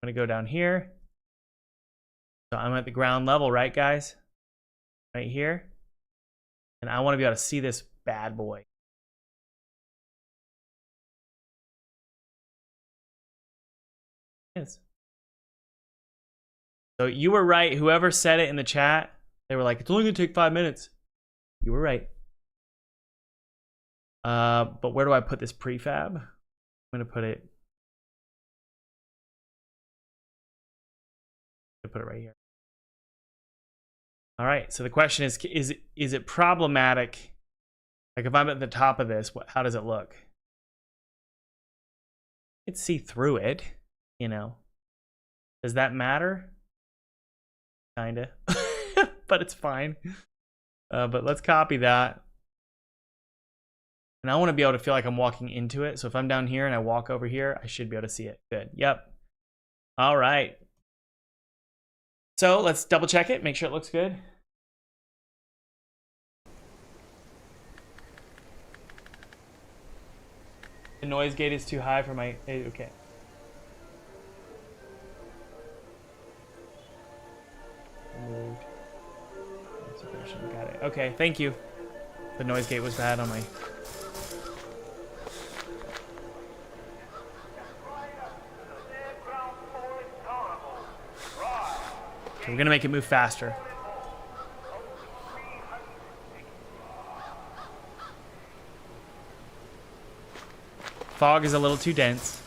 I'm going to go down here. So I'm at the ground level, right, guys? Right here. And I want to be able to see this bad boy. Yes. So you were right. Whoever said it in the chat, they were like, it's only going to take 5 minutes. You were right. But where do I put this prefab? I'm going to put it. Put it right here. All right, so the question is it problematic? Like if I'm at the top of this, how does it look? You can see through it, you know. Does that matter? Kinda, but it's fine. But let's copy that. And I want to be able to feel like I'm walking into it. So if I'm down here and I walk over here, I should be able to see it. Good, yep. All right. So let's double check it, make sure it looks good. The noise gate is too high for my, okay. Removed. Got it. Okay, thank you. The noise gate was bad on my. So we're gonna make it move faster. Fog is a little too dense.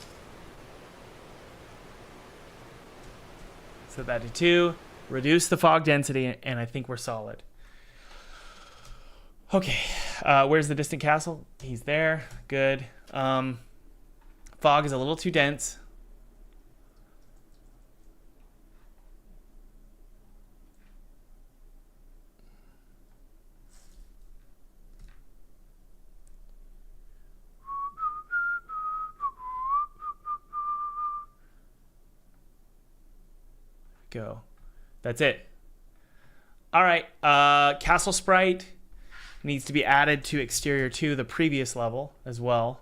Set that to 2. Reduce the fog density, and I think we're solid. Okay, where's the distant castle? He's there. Good. Fog is a little too dense. Go. That's it. All right. Castle sprite needs to be added to exterior 2, the previous level as well.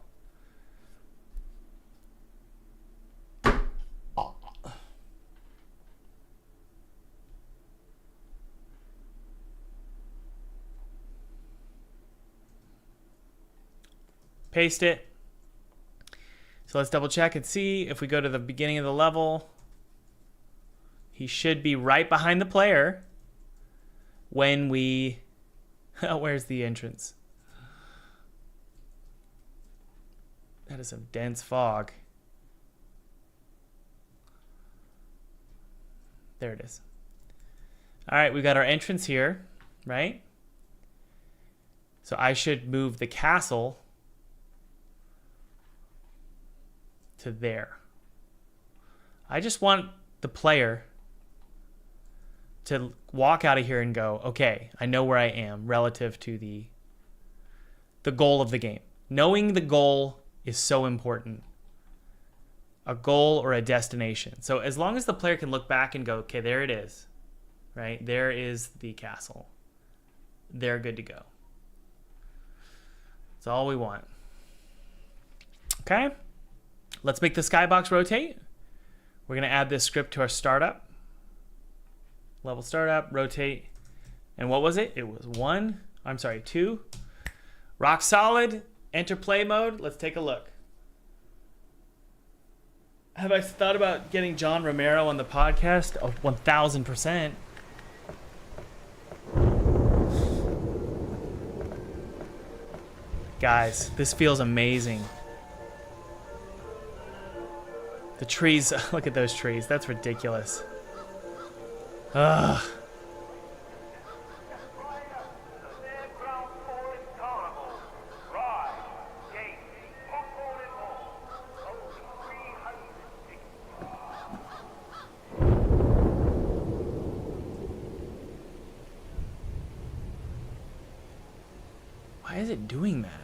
Paste it. So let's double check and see if we go to the beginning of the level. He should be right behind the player when we... Oh, where's the entrance? That is some dense fog. There it is. All right, we got our entrance here, right? So I should move the castle to there. I just want the player to walk out of here and go, okay, I know where I am relative to the goal of the game. Knowing the goal is so important. A goal or a destination. So as long as the player can look back and go, okay, there it is, right? There is the castle. They're good to go. That's all we want. Okay? Let's make the Skybox rotate. We're going to add this script to our startup. Level startup, rotate. And what was it? It was 2. Rock solid. Enter play mode. Let's take a look. Have I thought about getting John Romero on the podcast? Oh, 1000%. Guys, this feels amazing. The trees, look at those trees. That's ridiculous. Ugh. Fairground Forest Carnival. Ride, games, popcorn and more. Only 300 tickets. Why is it doing that?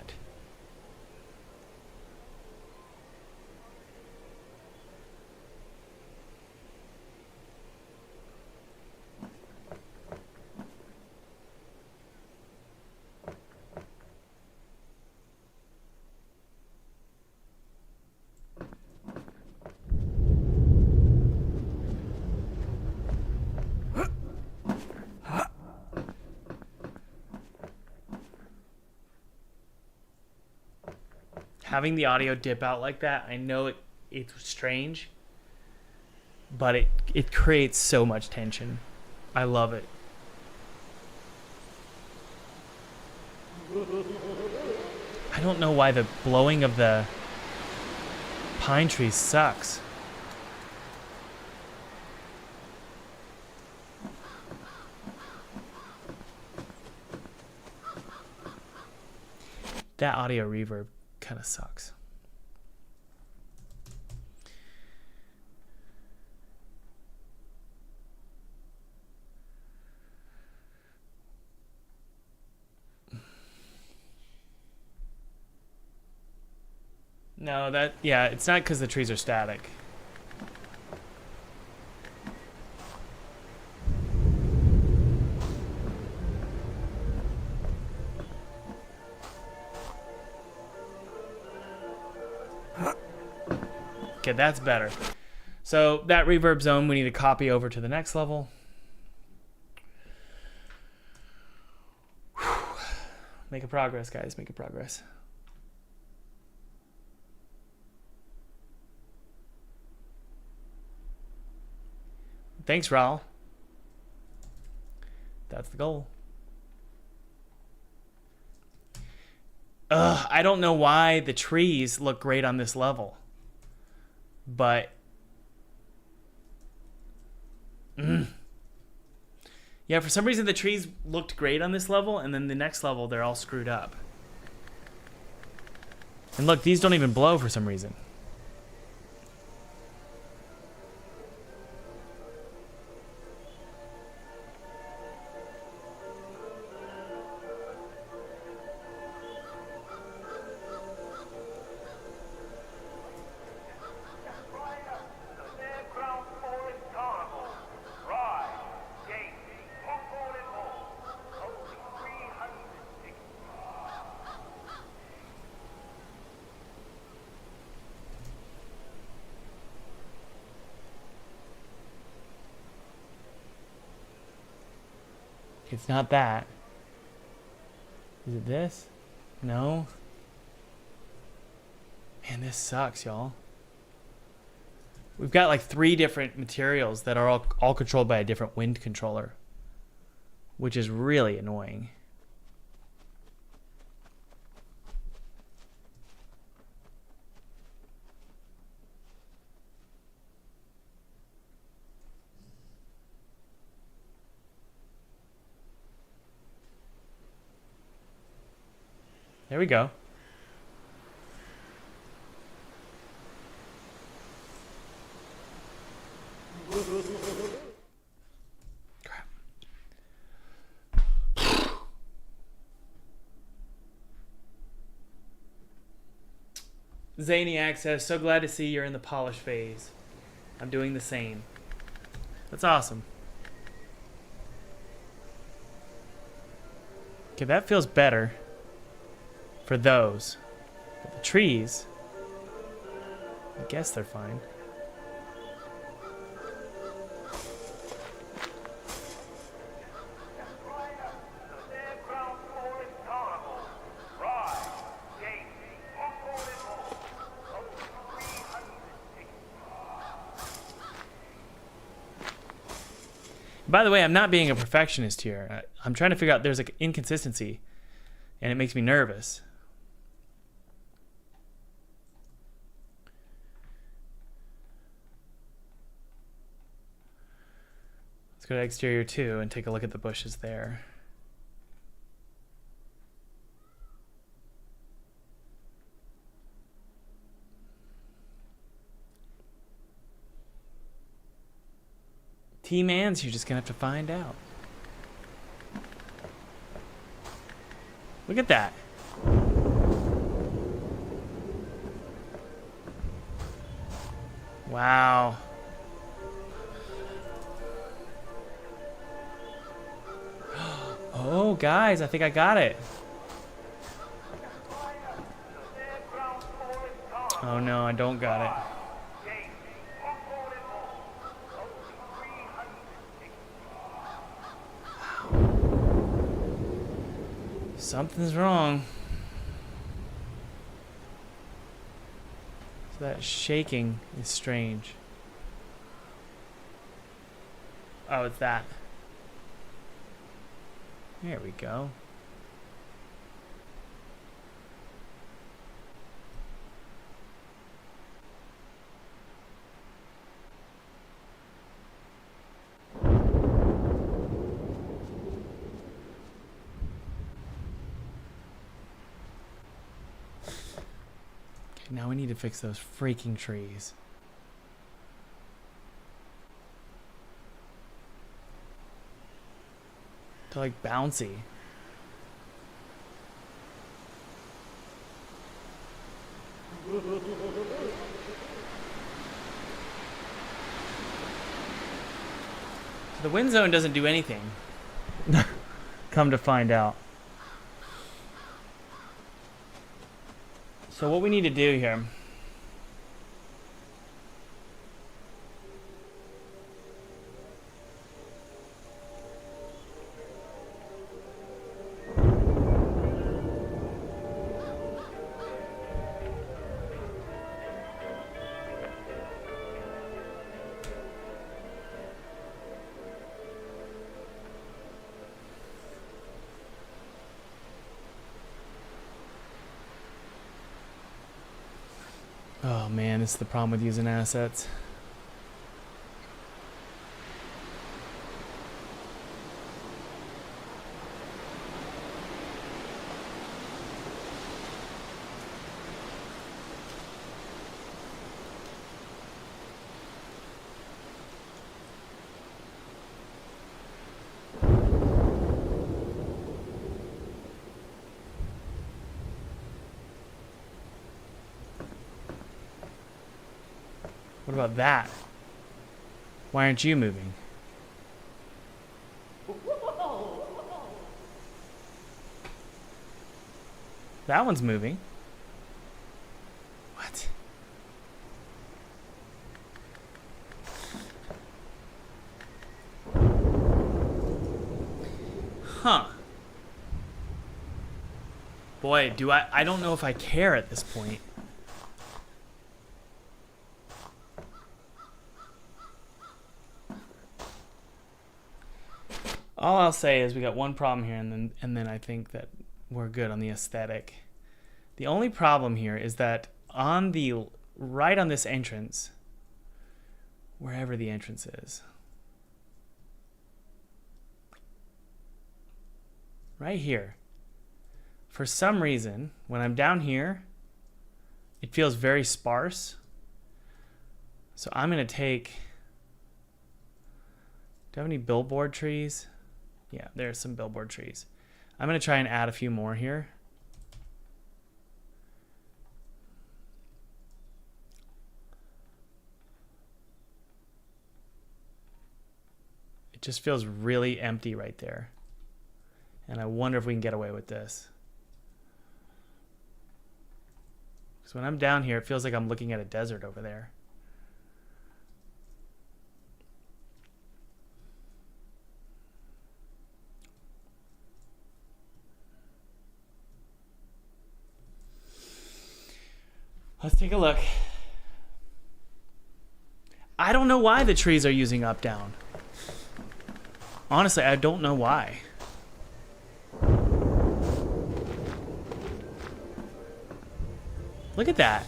Having the audio dip out like that, I know it's strange, but it creates so much tension. I love it. I don't know why the blowing of the pine trees sucks. That audio reverb kind of sucks. No, it's not because the trees are static. Okay, that's better. So that reverb zone we need to copy over to the next level. Whew. Make a progress, guys. Make a progress. Thanks, Raul. That's the goal. I don't know why the trees look great on this level. But yeah, for some reason the trees looked great on this level, and then the next level they're all screwed up. And look, these don't even blow for some reason. It's not that. Is it this? No. Man, this sucks, y'all. We've got like 3 different materials that are all controlled by a different wind controller, which is really annoying. There we go. Crap. Zany Access, so glad to see you're in the polish phase. I'm doing the same. That's awesome. Okay, that feels better for those. But the trees, I guess they're fine. Fairground Forest Carnival. Ride, games, popcorn and more. Only 300 tickets. By the way, I'm not being a perfectionist here. I'm trying to figure out, there's an inconsistency, and it makes me nervous. Let's go to exterior 2 and take a look at the bushes there. T-Mans, you're just gonna have to find out. Look at that. Wow. Oh, guys, I think I got it. Fairground Forest Carnival. Oh no, I don't got it. Games, popcorn and more. Only 300 tickets. Something's wrong. So that shaking is strange. Oh, it's that. There we go. Okay, now we need to fix those freaking trees. They're like bouncy. The wind zone doesn't do anything. Come to find out. So what we need to do here. Oh man, this is the problem with using assets. What about that? Why aren't you moving? That one's moving. What? Boy, do I don't know if I care at this point. All I'll say is we got one problem here, and then I think that we're good on the aesthetic. The only problem here is that on the right on this entrance, wherever the entrance is, right here, for some reason, when I'm down here, it feels very sparse. So I'm gonna take, do I have any billboard trees? Yeah, there's some billboard trees. I'm gonna try and add a few more here. It just feels really empty right there. And I wonder if we can get away with this. Because when I'm down here, it feels like I'm looking at a desert over there. Let's take a look. I don't know why the trees are using up down. Honestly, I don't know why. Look at that.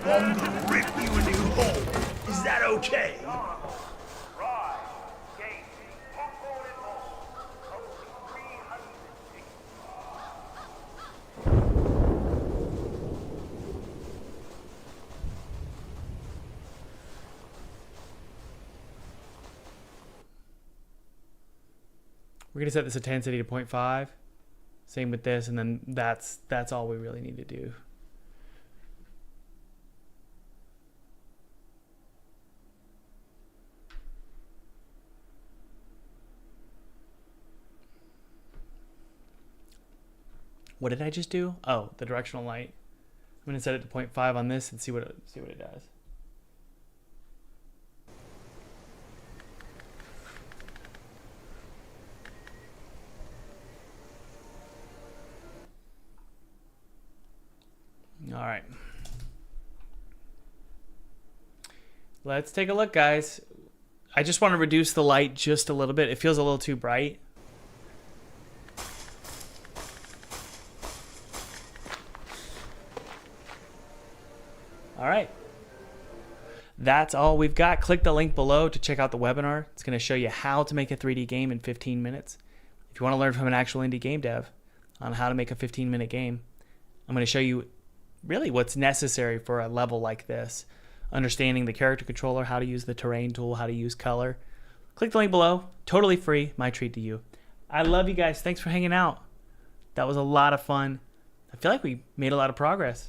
I'm gonna rip you a new hole. Is that okay? Ride, games, popcorn and more. Only 300 tickets. We're gonna set this intensity to 0.5. Same with this, and then that's all we really need to do. What did I just do? Oh, the directional light. I'm gonna set it to 0.5 on this and see what it does. All right. Let's take a look, guys. I just want to reduce the light just a little bit. It feels a little too bright. All right. That's all we've got. Click the link below to check out the webinar. It's going to show you how to make a 3D game in 15 minutes. If you want to learn from an actual indie game dev on how to make a 15-minute game, I'm going to show you really what's necessary for a level like this. Understanding the character controller, how to use the terrain tool, how to use color. Click the link below. Totally free. My treat to you. I love you guys. Thanks for hanging out. That was a lot of fun. I feel like we made a lot of progress.